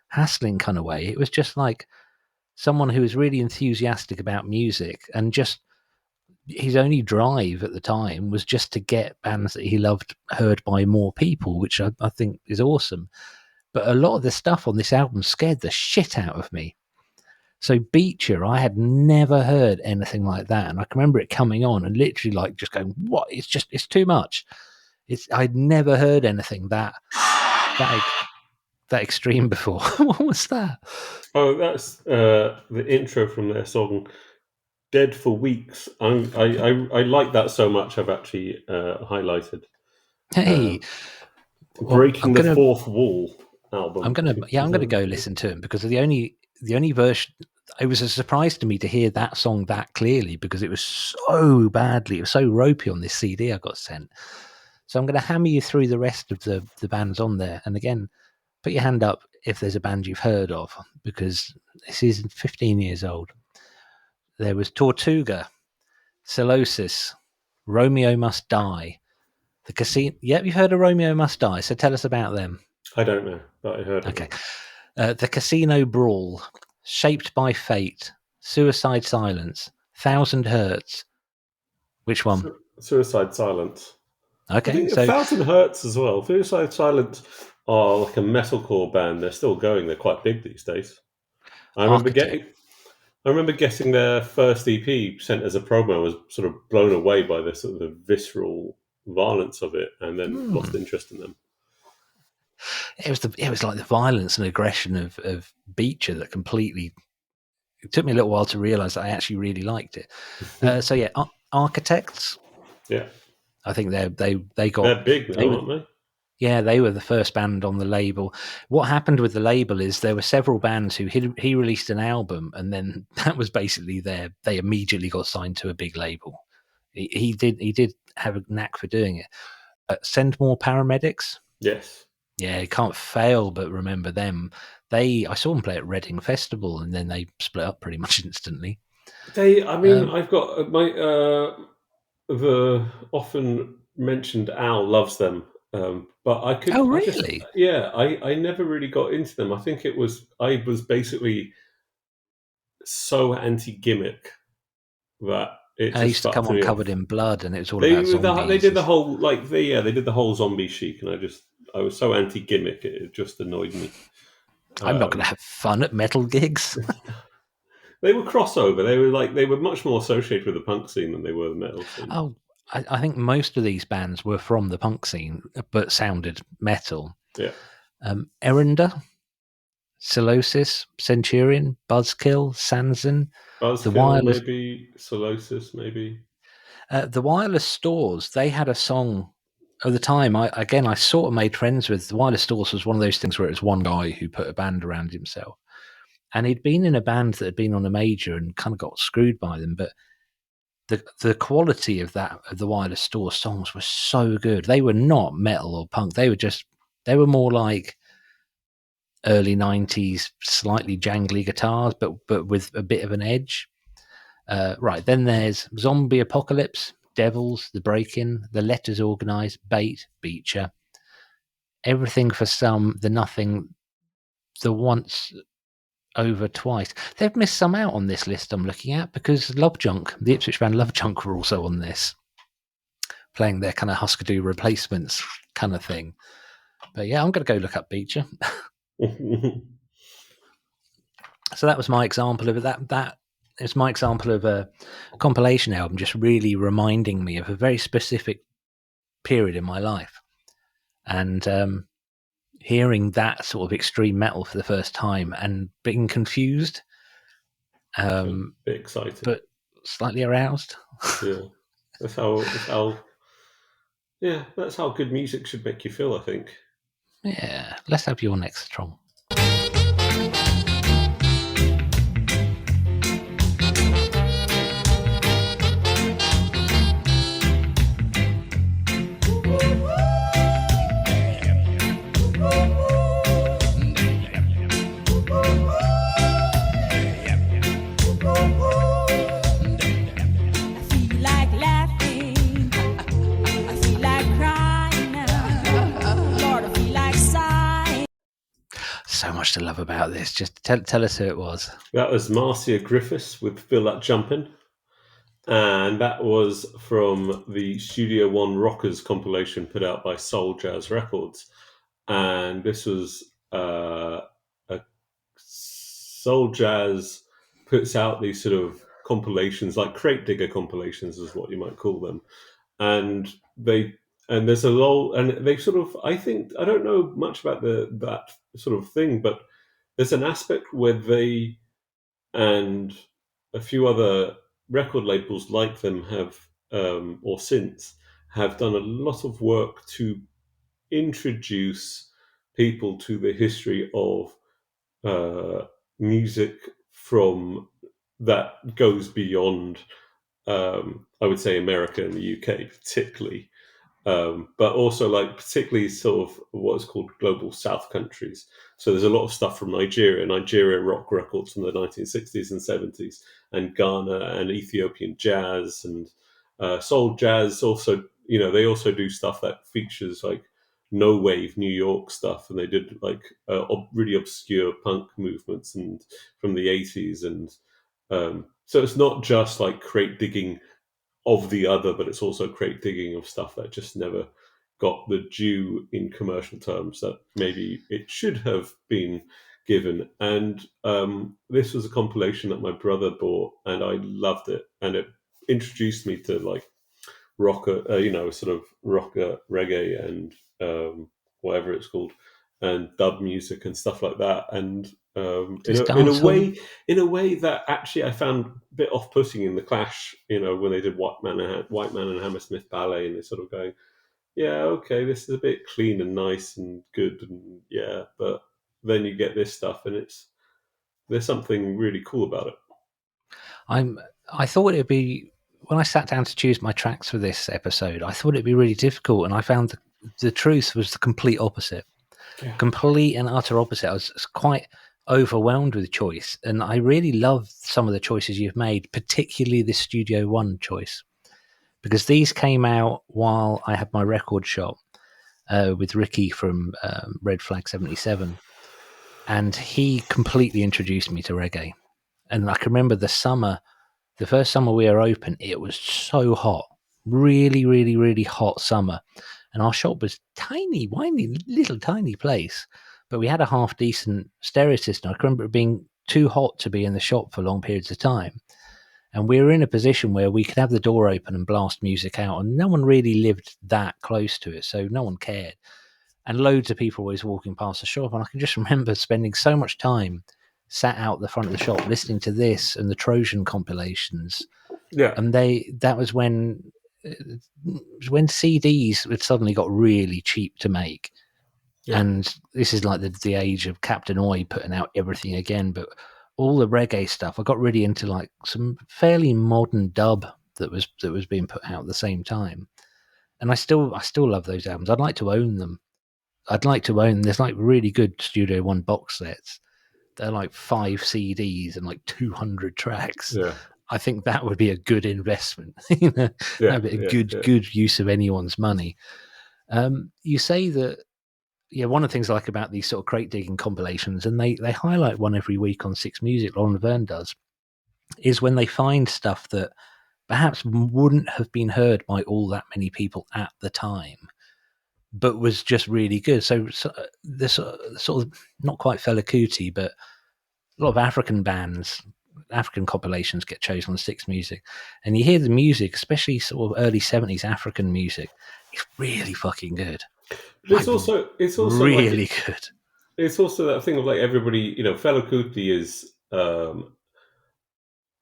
hassling kind of way. It was just like someone who was really enthusiastic about music, and just his only drive at the time was just to get bands that he loved heard by more people, which I think is awesome. But a lot of the stuff on this album scared the shit out of me. So Beacher, I had never heard anything like that. And I can remember it coming on and literally like just going, what? It's too much. I'd never heard anything that extreme before. What was that? Oh, that's the intro from their song "Dead for Weeks." I like that so much. I've actually highlighted. Hey, Breaking the Fourth Wall album. I'm gonna go listen to him, because the only version. It was a surprise to me to hear that song that clearly, because it was so ropey on this CD I got sent. So I'm going to hammer you through the rest of the bands on there. And again, put your hand up if there's a band you've heard of, because this is 15 years old. There was Tortuga, Celosis, Romeo Must Die, The Casino. Yep, you've heard of Romeo Must Die, so tell us about them. I don't know, but I heard of them. The Casino Brawl, Shaped by Fate, Suicide Silence, 1000 Hertz. Which one? Suicide Silence. Okay, so 1000 Hertz as well. Suicide Silence are like a metalcore band. They're still going. They're quite big these days. I remember getting their first EP sent as a promo. I was sort of blown away by the sort of the visceral violence of it, and then lost interest in them. it was like the violence and aggression of Beecher that completely. It took me a little while to realise that I actually really liked it. So yeah, Architects. Yeah, I think they got they're big now, aren't they? Yeah, they were the first band on the label. What happened with the label is there were several bands who he released an album, and then that was basically they immediately got signed to a big label. He did have a knack for doing it. Send More Paramedics. Yes. Yeah, you can't fail but remember them. I saw them play at Reading Festival, and then they split up pretty much instantly. I've got the often mentioned Al loves them, but I could. Oh, really? I never really got into them. I think I was basically so anti-gimmick that it I just used to come fucked on me covered off. in blood, and it was all They about zombies. they did the whole they did the whole zombie chic, and I was so anti-gimmick it just annoyed me. I'm not going to have fun at metal gigs. They were crossover. They were much more associated with the punk scene than they were the metal scene. Oh, I think most of these bands were from the punk scene, but sounded metal. Yeah. Erinda, Cirrhosis, Centurion, Buzzkill, Sanson, Buzzkill, the Wireless, maybe Cirrhosis, maybe. the Wireless Stores. They had a song at the time. I sort of made friends with the Wireless Stores. Was one of those things where it was one guy who put a band around himself, and he'd been in a band that had been on a major and kind of got screwed by them, but. The quality of the Wireless Store songs was so good. They were not metal or punk. They were more like early 90s, slightly jangly guitars, but with a bit of an edge. Right, then there's Zombie Apocalypse, Devils, The Break-In, The Letters Organised, Bait, Beecher, Everything for Some, The Nothing, The Once Over Twice. They've missed some out on this list I'm looking at because Love Junk, the Ipswich band Love Junk, were also on this, playing their kind of Husker Du replacements kind of thing. But yeah, I'm going to go look up Beecher. So that was my example of that. That is my example of a compilation album, just really reminding me of a very specific period in my life, and hearing that sort of extreme metal for the first time and being confused, excited, but slightly aroused. Yeah, that's how good music should make you feel, I think. Yeah, let's have your next song. So much to love about this. Just tell us who it was. That was Marcia Griffiths with Feel That Jumpin'. And that was from the Studio One Rockers compilation put out by Soul Jazz Records. And this was a Soul Jazz puts out these sort of compilations, like crate digger compilations is what you might call them. And there's a lot, and they sort of, I think, I don't know much about that sort of thing, but there's an aspect where they and a few other record labels like them have, or since, have done a lot of work to introduce people to the history of music from that goes beyond, I would say, America and the UK particularly, but also like particularly sort of what's called global South countries. So there's a lot of stuff from Nigeria rock records from the 1960s and 70s, and Ghana and Ethiopian jazz and soul jazz. Also, they also do stuff that features like no wave New York stuff, and they did like really obscure punk movements and from the 80s, and so it's not just like crate digging of the other, but it's also crate digging of stuff that just never got the due in commercial terms that maybe it should have been given. And this was a compilation that my brother bought, and I loved it, and it introduced me to like rocker, sort of rocker reggae and whatever it's called. and dub music and stuff like that. And Does in dancehall- a way that actually I found a bit off-putting in the Clash. When they did White Man and Hammersmith Ballet, and they're sort of going, yeah, okay, this is a bit clean and nice and good, and yeah, but then you get this stuff, and there's something really cool about it. I thought it'd be, when I sat down to choose my tracks for this episode, I thought it'd be really difficult, and I found the truth was the complete opposite. Yeah. Complete and utter opposite. I was quite overwhelmed with choice, and I really love some of the choices you've made, particularly the Studio One choice, because these came out while I had my record shop with Ricky from Red Flag 77, and he completely introduced me to reggae. And I can remember the first summer we were open, it was so hot, really, really, really hot summer. And our shop was tiny, whiny, little tiny place. But we had a half decent stereo system. I can remember it being too hot to be in the shop for long periods of time. And we were in a position where we could have the door open and blast music out. And no one really lived that close to it. So no one cared. And loads of people were always walking past the shop. And I can just remember spending so much time sat out the front of the shop listening to this and the Trojan compilations. Yeah. And that was when CDs had suddenly got really cheap to make. Yeah. And this is like the age of Captain Oi putting out everything again. But all the reggae stuff, I got really into like some fairly modern dub that was being put out at the same time. And I still love those albums. I'd like to own them. There's like really good Studio One box sets. They're like 5 CDs and like 200 tracks. Yeah. I think that would be a good investment. That'd be a good use of anyone's money. You say that, one of the things I like about these sort of crate digging compilations, and they highlight one every week on Six Music, Lauren Laverne does, is when they find stuff that perhaps wouldn't have been heard by all that many people at the time, but was just really good. So this sort of, not quite Fela Kuti, but a lot of African compilations get chosen on Six Music, and you hear the music, especially sort of early 70s African music, it's really fucking good. But it's also really good. It's also that thing of like everybody, Fela Kuti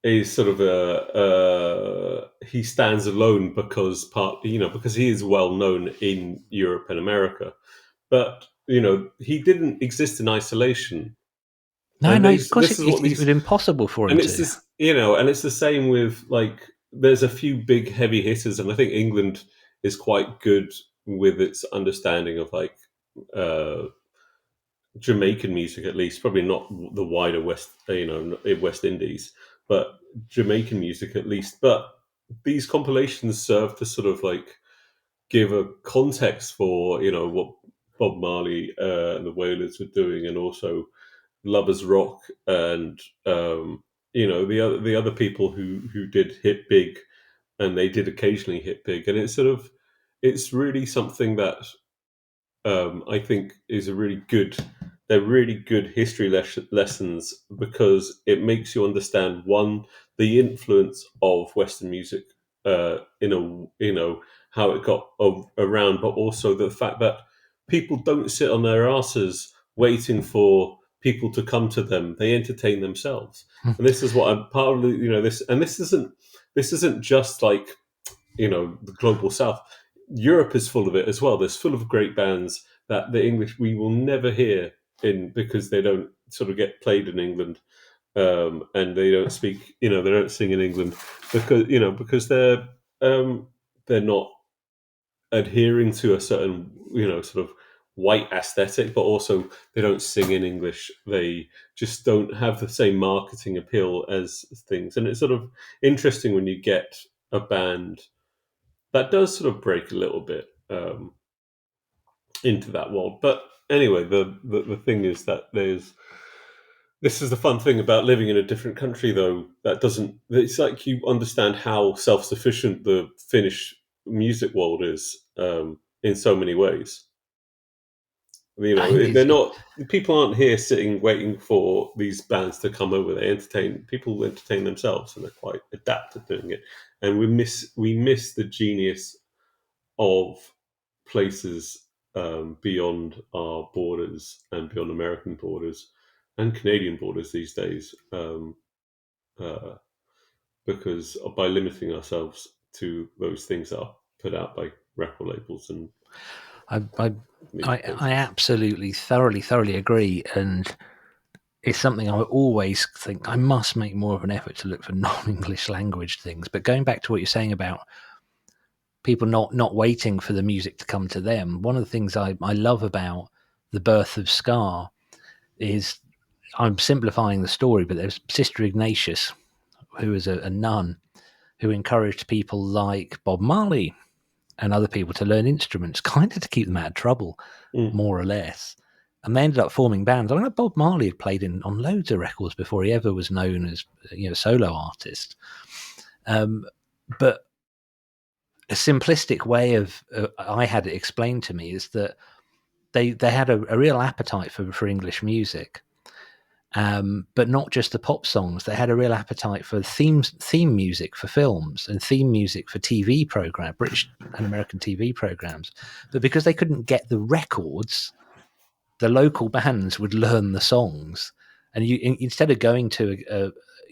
is sort of he stands alone because because he is well known in Europe and America, but he didn't exist in isolation. No, of course it was impossible for him to. And it's the same with like there's a few big heavy hitters, and I think England is quite good with its understanding of like Jamaican music, at least, probably not the wider West, West Indies, but Jamaican music at least. But these compilations serve to sort of like give a context for what Bob Marley and the Wailers were doing, and also Lovers Rock, and the other people who did hit big, and they did occasionally hit big, and it's really something that I think is they're really good history lessons, because it makes you understand, one, the influence of Western music how it got around, but also the fact that people don't sit on their asses waiting for people to come to them. They entertain themselves. And this is what I'm partly, this isn't just like, the global South. Europe is full of it as well. There's full of great bands that the English we will never hear because they don't sort of get played in England, and they don't speak, they don't sing in England because they're not adhering to a certain sort of white aesthetic, but also they don't sing in English. They just don't have the same marketing appeal as things, and it's sort of interesting when you get a band that does sort of break a little bit into that world. But anyway, the thing is that this is the fun thing about living in a different country, though. It's like you understand how self-sufficient the Finnish music world is in so many ways. People aren't here sitting waiting for these bands to come over. People entertain themselves, and they're quite adept at doing it. And we miss the genius of places beyond our borders and beyond American borders and Canadian borders these days, because by limiting ourselves to those things that are put out by record labels and I absolutely, thoroughly agree, and it's something I always think I must make more of an effort to look for non-English language things. But going back to what you're saying about people not waiting for the music to come to them, one of the things I love about the birth of ska is, I'm simplifying the story, but there's Sister Ignatius, who was a nun, who encouraged people like Bob Marley and other people to learn instruments, kind of to keep them out of trouble, more or less. And they ended up forming bands. I know Bob Marley had played on loads of records before he ever was known as a solo artist. But a simplistic way of I had it explained to me is that they had a real appetite for English music. But not just the pop songs. They had a real appetite for theme music for films and theme music for TV programs, British and American TV programs. But because they couldn't get the records, the local bands would learn the songs. And instead of going to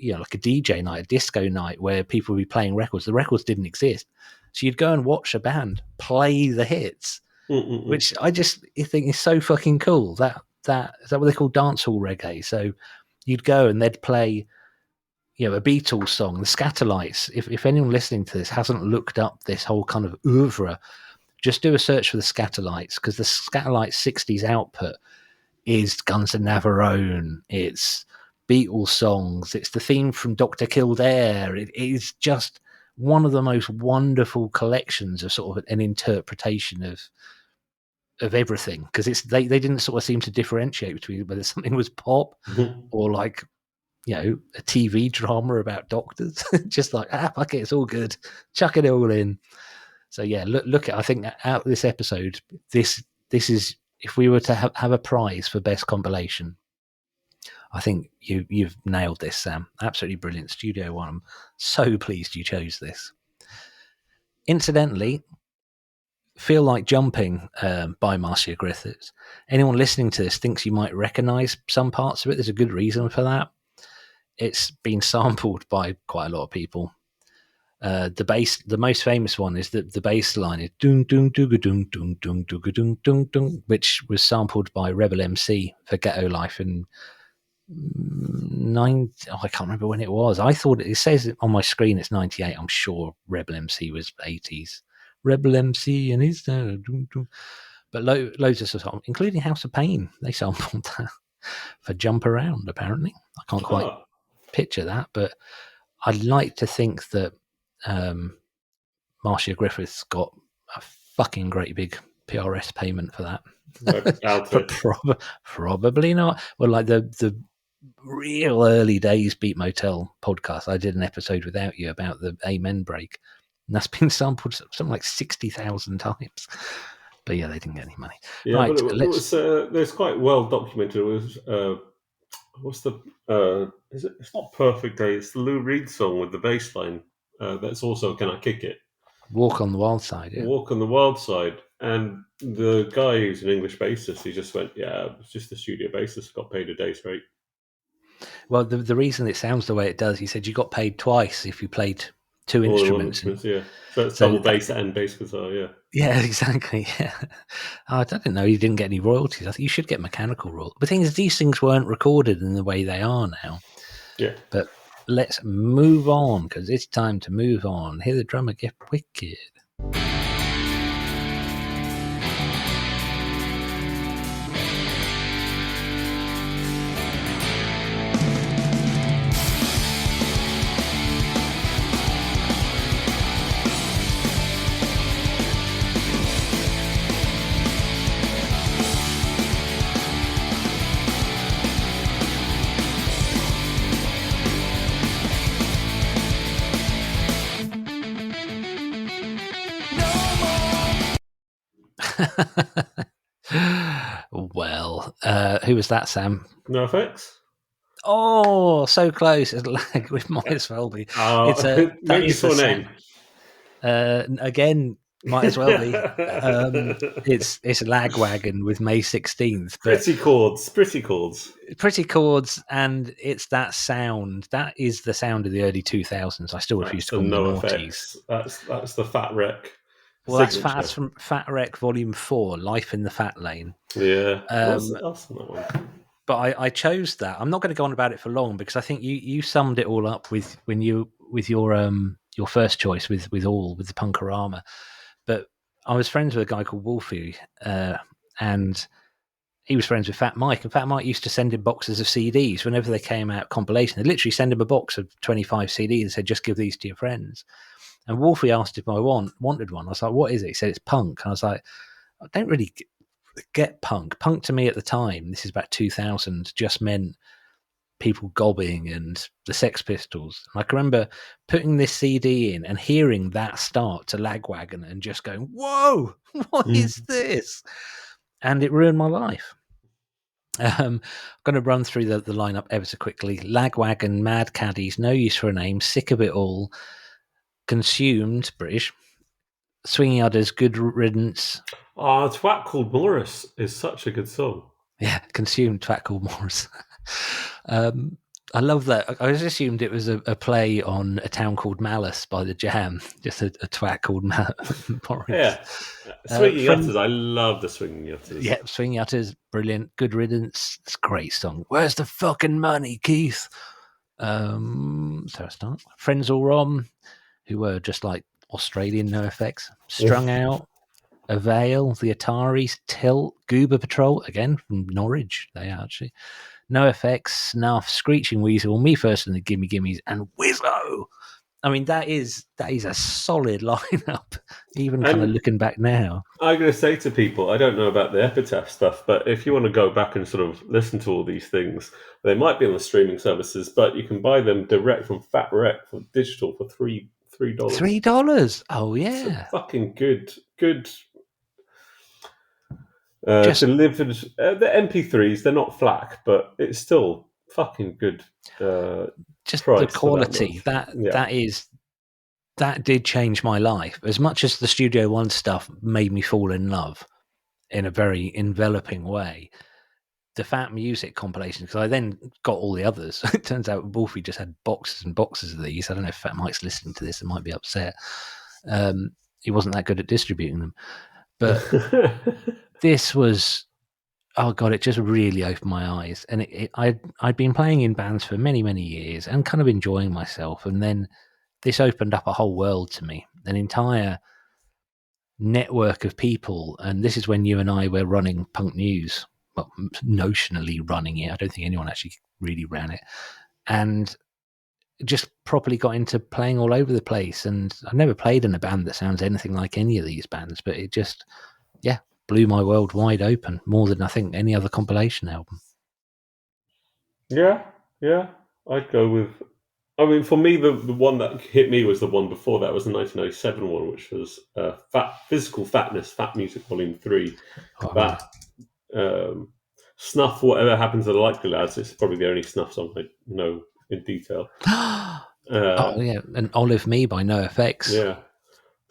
like a DJ night, a disco night where people would be playing records, the records didn't exist. So you'd go and watch a band play the hits, which I think is so fucking cool. Is that what they call dancehall reggae? So you'd go and they'd play, a Beatles song, the Scatterlights. If anyone listening to this hasn't looked up this whole kind of oeuvre, just do a search for the Scatterlights, because the Scatterlights 60s output is Guns N' Navarone, it's Beatles songs, it's the theme from Dr. Kildare. It is just one of the most wonderful collections of sort of an interpretation of everything, because they didn't sort of seem to differentiate between whether something was pop or like a TV drama about doctors. Just like fuck it, it's all good, chuck it all in. So yeah, look at, I think out of this episode, this is, if we were to have a prize for best compilation, I think you've nailed this, Sam. Absolutely brilliant. Studio One, I'm so pleased you chose this. Incidentally, Feel Like Jumping by Marcia Griffiths. Anyone listening to this thinks you might recognise some parts of it. There's a good reason for that. It's been sampled by quite a lot of people. The most famous one is the bass line is dung dung dooga dung dung dung dooga dung dung dung, which was sampled by Rebel MC for Ghetto Life in I can't remember when it was. I thought it says on my screen it's 98. I'm sure Rebel MC was 80s. Rebel MC and his but loads of songs, including House of Pain, they sampled that for Jump Around. Apparently, I can't quite picture that, but I'd like to think that Marcia Griffiths got a fucking great big PRS payment for that. But probably not. Well, like the real early days Beat Motel podcast, I did an episode without you about the Amen break, and that's been sampled something like 60,000 times. But yeah, they didn't get any money. Yeah, right, but it was there's quite well documented. It was what's the it's not Perfect Day, it's the Lou Reed song with the bass line. That's also Can I Kick It? Walk on the Wild Side. Yeah. Walk on the Wild Side. And the guy who's an English bassist, he just went, it's just the studio bassist got paid a day's rate. Well, the reason it sounds the way it does, he said you got paid twice if you played two instruments. Yeah. So it's double bass and bass guitar, yeah. Yeah, exactly. Yeah. I didn't know you didn't get any royalties. I think you should get mechanical royalties. But the thing is, these things weren't recorded in the way they are now. Yeah. But let's move on, because it's time to move on. Hear the drummer get wicked. Well, who was that, Sam? NoFX. Oh, so close. It might as well be. It's a name. Again, Might as well be. It's a Lagwagon with May 16th, but Pretty chords, pretty chords. pretty chords, and it's that sound. That is the sound of the early 2000s. I still refuse That's to the call them the no noughties. effects. That's the Fat Wreck. Well, that's signature. from Fat Wreck Volume 4, Life in the Fat Lane. Yeah. What's else on that one? But I chose that. I'm not going to go on about it for long because I think you summed it all up with your first choice with the Punkorama. But I was friends with a guy called Wolfie, and he was friends with Fat Mike, and Fat Mike used to send him boxes of CDs whenever they came out compilation. They'd literally send him a box of 25 CDs and said, just give these to your friends. And Wolfie asked if I wanted one. I was like, what is it? He said, it's punk. And I was like, I don't really get punk. Punk to me at the time, this is about 2000, just meant people gobbing and the Sex Pistols. And I can remember putting this CD in and hearing that start to Lagwagon and just going, whoa, what is this? And it ruined my life. I'm going to run through the lineup ever so quickly. Lagwagon, Mad Caddies, No Use for a Name, Sick of It All, Consumed, British, Swinging Udders, Good Riddance. Oh, Twat Called Morris is such a good song. Yeah, Consumed, Twat Called Morris. I love that. I just assumed it was a play on A Town Called Malice by The Jam, just a twat called Morris. Yeah. Swinging Utters. I love the Swinging Utters. Yeah, Swinging Utters, brilliant. Good Riddance, it's a great song. Where's the fucking money, Keith? So I start. Friends All Rom, who were just like Australian No Effects. Strung Out, Avail, The Ataris, Tilt, Goober Patrol, again from Norwich, they are actually. No Effects, Snuff, Screeching Weasel, Me First and the Gimme Gimmies, and Wizzo. I mean, that is a solid lineup, even kind of looking back now. I'm going to say to people, I don't know about the Epitaph stuff, but if you want to go back and sort of listen to all these things, they might be on the streaming services, but you can buy them direct from Fat Wreck for digital for $3. $3? Oh, yeah. Fucking good. Delivered the MP3s, they're not FLAC, but it's still fucking good. Just the quality that did change my life. As much as the Studio One stuff made me fall in love in a very enveloping way, the Fat Music compilation, because I then got all the others. It turns out Wolfie just had boxes and boxes of these. I don't know if Fat Mike's listening to this and might be upset. He wasn't that good at distributing them, but this was, oh God, it just really opened my eyes. And I'd been playing in bands for many, many years and kind of enjoying myself. And then this opened up a whole world to me, an entire network of people. And this is when you and I were running Punk News, well, notionally running it. I don't think anyone actually really ran it. And just properly got into playing all over the place. And I've never played in a band that sounds anything like any of these bands, but it just, blew my world wide open, more than I think any other compilation album. Yeah. I'd go with, I mean, for me, the one that hit me was the one before that, was the 1997 one, which was Physical Fatness, Fat Music Volume 3. Snuff, Whatever Happened to the Likely Lads, it's probably the only Snuff song I know in detail. And Olive Me by No Effects. Yeah.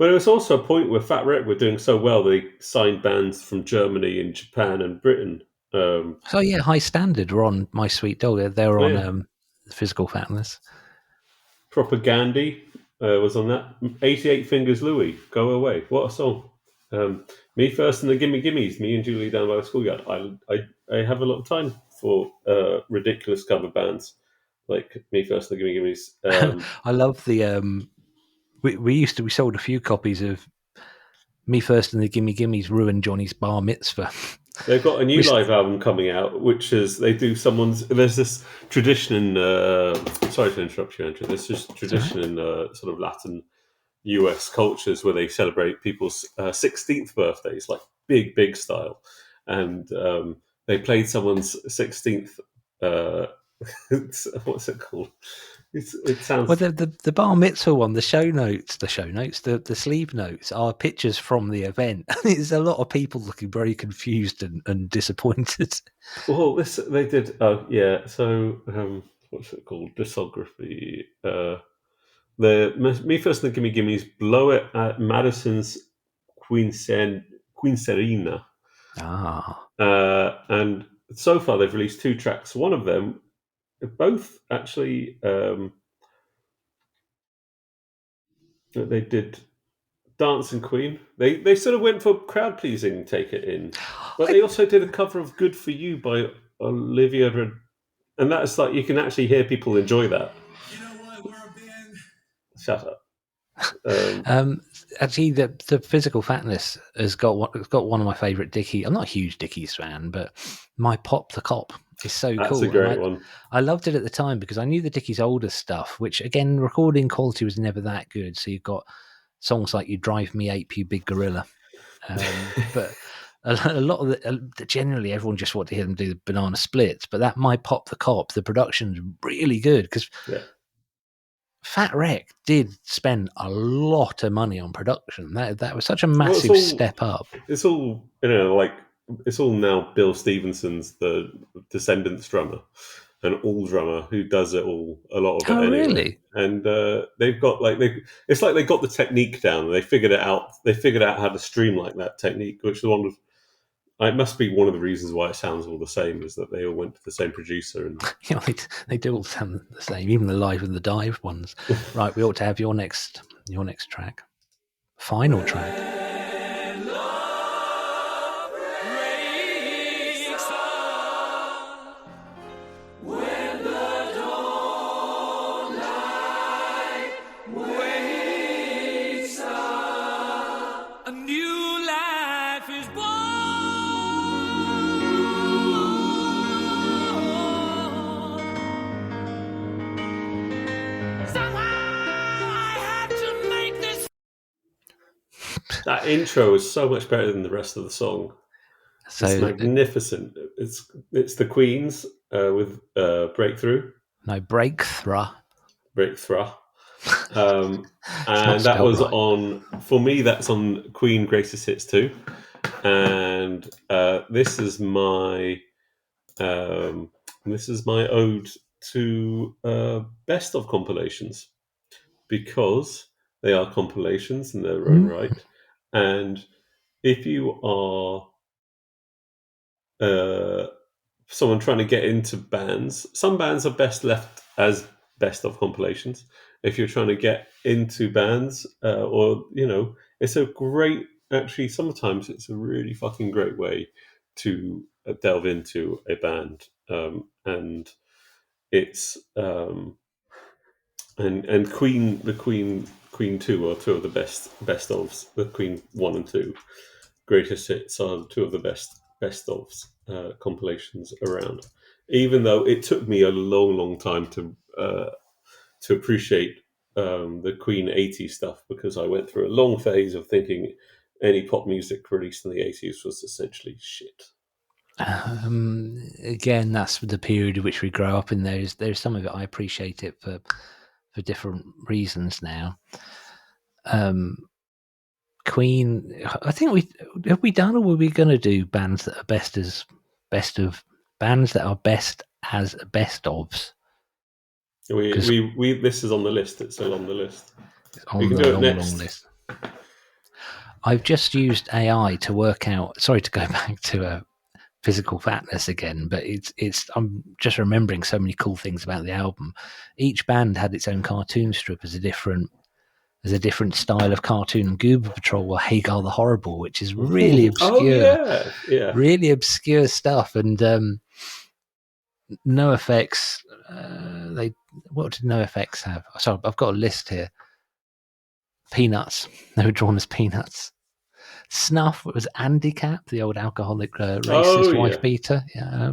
But it was also a point where Fat Wreck were doing so well, they signed bands from Germany and Japan and Britain. High Standard were on My Sweet Dog. They were on Physical Fatness. Propagandy was on that. 88 Fingers Louie, Go Away. What a song. Me First and the Gimme Gimmies, me and Julie Down by the Schoolyard. I have a lot of time for ridiculous cover bands like Me First and the Gimme Gimmies. I love the... We sold a few copies of Me First and the Gimme Gimmies ruined Johnny's bar mitzvah. They've got a new live album coming out, which is there's this tradition in sorry to interrupt you, Andrew. There's this tradition in sort of Latin US cultures where they celebrate people's 16th birthdays, like big style, and they played someone's 16th. What's it called? It sounds... Well, the bar mitzvah one, the sleeve notes are pictures from the event. There's a lot of people looking very confused and disappointed. Well, they did. So what's it called? Discography. The Me First and the Gimme Gimmies, Blow It at Madison's Queen Serena. Ah, And so far they've released 2 tracks. One of them, both actually, they did Dancing Queen. They sort of went for crowd pleasing, Take It In, but they also did a cover of Good For You by Olivia and that's like, you can actually hear people enjoy that. You know what? We're a band. Shut up. actually, the physical fatness has got one of my favourite Dickies. I'm not a huge Dickies fan, but My Pop the Cop is so That's cool. a great one. I loved it at the time because I knew the Dickies' older stuff, which again, recording quality was never that good. So you've got songs like "You Drive Me Ape, You Big Gorilla," but a lot of generally everyone just wanted to hear them do the banana splits. But that My Pop the Cop, the production's really good because. Yeah. Fat Wreck did spend a lot of money on production. That was such a massive step up. It's all, like, it's all now Bill Stevenson's the Descendants drummer, an all drummer who does it all, a lot of it anyway. Really? And they've got it's like they got the technique down. And they figured it out. They figured out how to streamline that technique, which the one of. It must be one of the reasons why it sounds all the same is that they all went to the same producer. And They do all sound the same, even the live and the dive ones. Right, we ought to have your next track, final track. A new life is born. Somehow I had to make this. that intro is so much better than the rest of the song. So It's magnificent. It's the Queens with Breakthrough. no breakthrough. And not that was spelled right. on, for me, that's on Queen Greatest Hits 2. And this is my ode to best of compilations, because they are compilations in their own right. And if you are someone trying to get into bands, some bands are best left as best of compilations. If you're trying to get into bands, it's a great, actually, sometimes it's a really fucking great way to delve into a band. And it's and Queen 2 are 2 of the best ofs. The Queen 1 and 2 Greatest Hits are 2 of the best ofs compilations around. Even though it took me a long time to appreciate the Queen 80s stuff, because I went through a long phase of thinking any pop music released in the 80s was essentially shit. Again, that's the period in which we grow up in. There's some of it I appreciate it for different reasons now. Queen, I think we done, or were we going to do bands that are best as best of ofs? We this is on the list. It's still on the list. On We can the do it long next. list. I've just used AI to work out. Sorry to go back to physical fatness again, but it's. I'm just remembering so many cool things about the album. Each band had its own cartoon strip as a different style of cartoon. And Goober Patrol were Hagar the Horrible, which is really obscure. Oh yeah. Really obscure stuff. And No Effects. What did No Effects have? Sorry, I've got a list here. Peanuts. They were drawn as Peanuts. Snuff was Andy Cap, the old alcoholic racist wife beater. Yeah.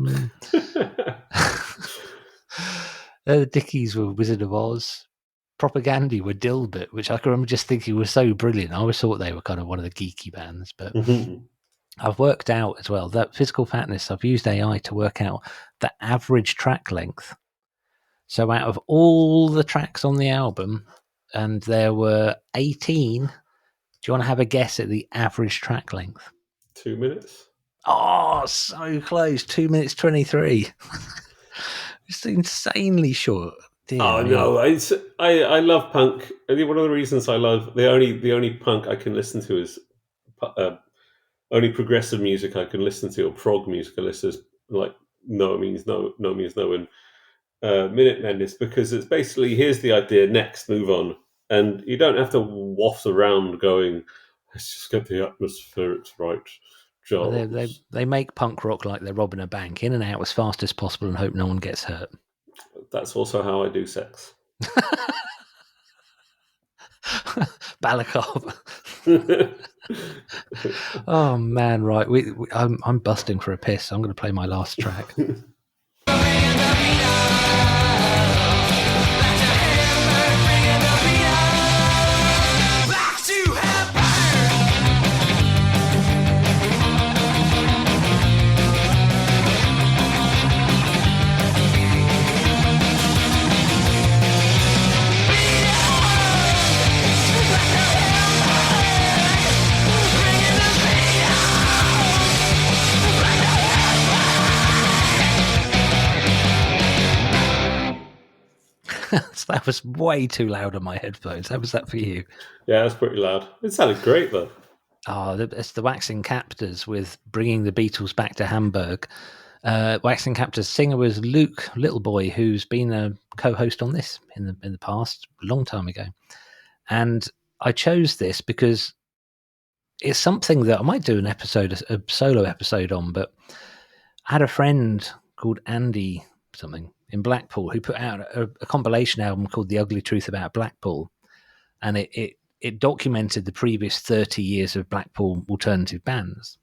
The Dickies were Wizard of Oz. Propagandy were Dilbert, which I can remember just thinking was so brilliant. I always thought they were kind of one of the geeky bands, but I've worked out as well that physical fatness. I've used AI to work out the average track length. So out of all the tracks on the album, and there were 18. Do you want to have a guess at the average track length? 2 minutes. Oh, so close. 2 minutes 23. It's insanely short. Dear me. No! I love punk. I think one of the reasons I love the only punk I can listen to is only progressive music I can listen to, or prog music I listen to, like No Means No, No Means No, and Minutemen, is because it's basically, here's the idea, next, move on. And you don't have to waft around going, let's just get the atmospherics right, Well, Charles. they make punk rock like they're robbing a bank, in and out as fast as possible, and hope no one gets hurt. That's also how I do sex. Balakov. Oh man, right. I'm busting for a piss. I'm going to play my last track. That was way too loud on my headphones. How was that for you? Yeah, that's pretty loud. It sounded great though. Oh, it's the Waxing Captors with Bringing the Beatles Back to Hamburg. Waxing Captors singer was Luke Littleboy, who's been a co-host on this in the past, a long time ago. And I chose this because it's something that I might do a solo episode on, but I had a friend called Andy something in Blackpool who put out a compilation album called The Ugly Truth About Blackpool, and it documented the previous 30 years of Blackpool alternative bands.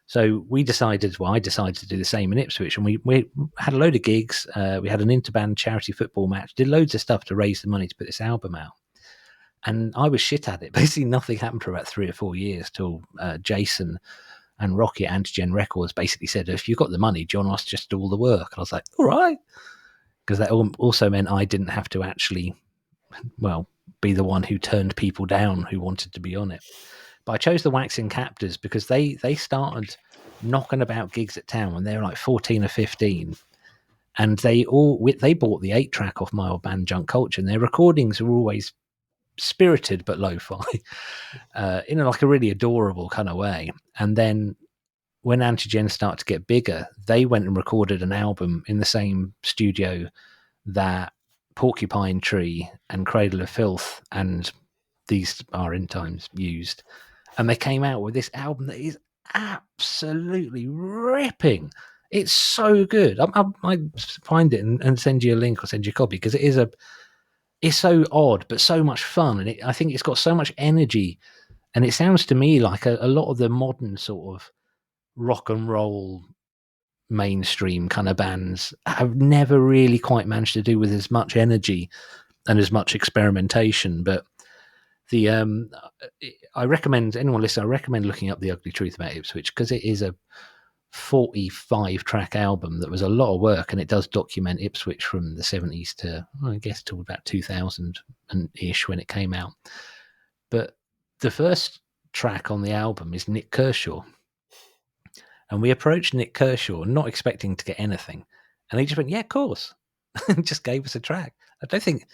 So I decided to do the same in Ipswich, and we had a load of gigs. We had an interband charity football match, did loads of stuff to raise the money to put this album out. And I was shit at it. Basically, nothing happened for about 3 or 4 years till Jason and Rocky at Antigen Records basically said, if you've got the money, do you want us just do all the work? And I was like, all right. Because that also meant I didn't have to actually, be the one who turned people down who wanted to be on it. But I chose the Waxing Captors because they started knocking about gigs at town when they were like 14 or 15. And they bought the 8-track off my old band Junk Culture, and their recordings were always spirited but lo-fi in like a really adorable kind of way. And then when Antigen started to get bigger, they went and recorded an album in the same studio that Porcupine Tree and Cradle of Filth and These Are End Times used. And they came out with this album that is absolutely ripping. It's so good. I find it and send you a link or send you a copy, because it's so odd but so much fun, and I think it's got so much energy, and it sounds to me like a lot of the modern sort of rock and roll mainstream kind of bands have never really quite managed to do with as much energy and as much experimentation. But I recommend anyone listening, I recommend looking up The Ugly Truth About Ipswich, because it is a 45-track album that was a lot of work, and it does document Ipswich from the 70s to, I guess, till about 2000-ish when it came out. But the first track on the album is Nick Kershaw, and we approached Nick Kershaw not expecting to get anything, and he just went, yeah, of course, and just gave us a track. I don't think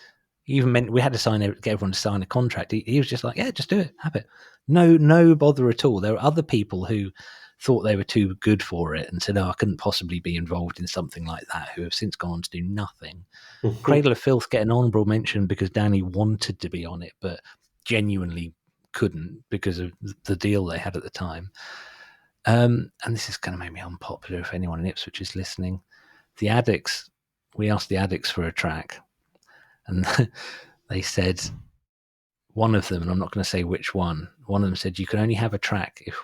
he even meant we had to get everyone to sign a contract. He was just like, yeah, just do it, have it. No bother at all. There were other people who thought they were too good for it and said, I couldn't possibly be involved in something like that, who have since gone on to do nothing. Cradle of Filth get an honourable mention because Danny wanted to be on it, but genuinely couldn't because of the deal they had at the time. And this is going to make me unpopular if anyone in Ipswich is listening. The Addicts, we asked the Addicts for a track, and they said, one of them, and I'm not going to say which one of them said, you can only have a track if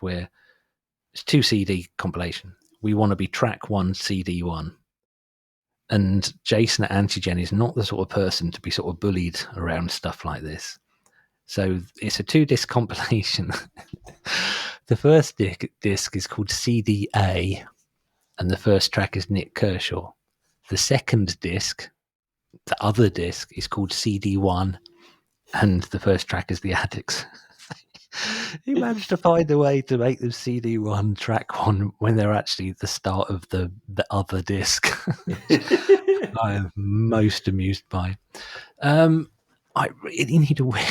it's 2 CD compilation. We want to be track 1, CD 1. And Jason at Antigen is not the sort of person to be sort of bullied around stuff like this. So it's a 2-disc compilation. The first disc is called CD A, and the first track is Nick Kershaw. The second disc, the other disc, is called CD 1, and the first track is The Addicts. He managed to find a way to make them CD 1, track 1, when they're actually the start of the other disc. I am most amused by. I really need a wig.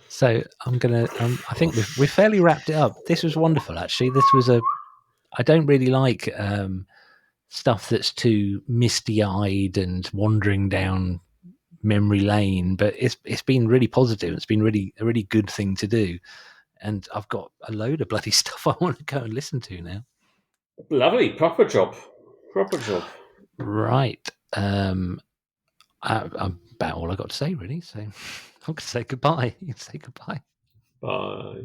So I'm gonna. I think we've fairly wrapped it up. This was wonderful, actually. This was a. I don't really like stuff that's too misty-eyed and wandering down memory lane, but it's been really positive. It's been a really good thing to do, and I've got a load of bloody stuff I want to go and listen to now. Lovely, proper job. Right. I'm about all I got to say, really. So I'm going to say goodbye. You can say goodbye. Bye.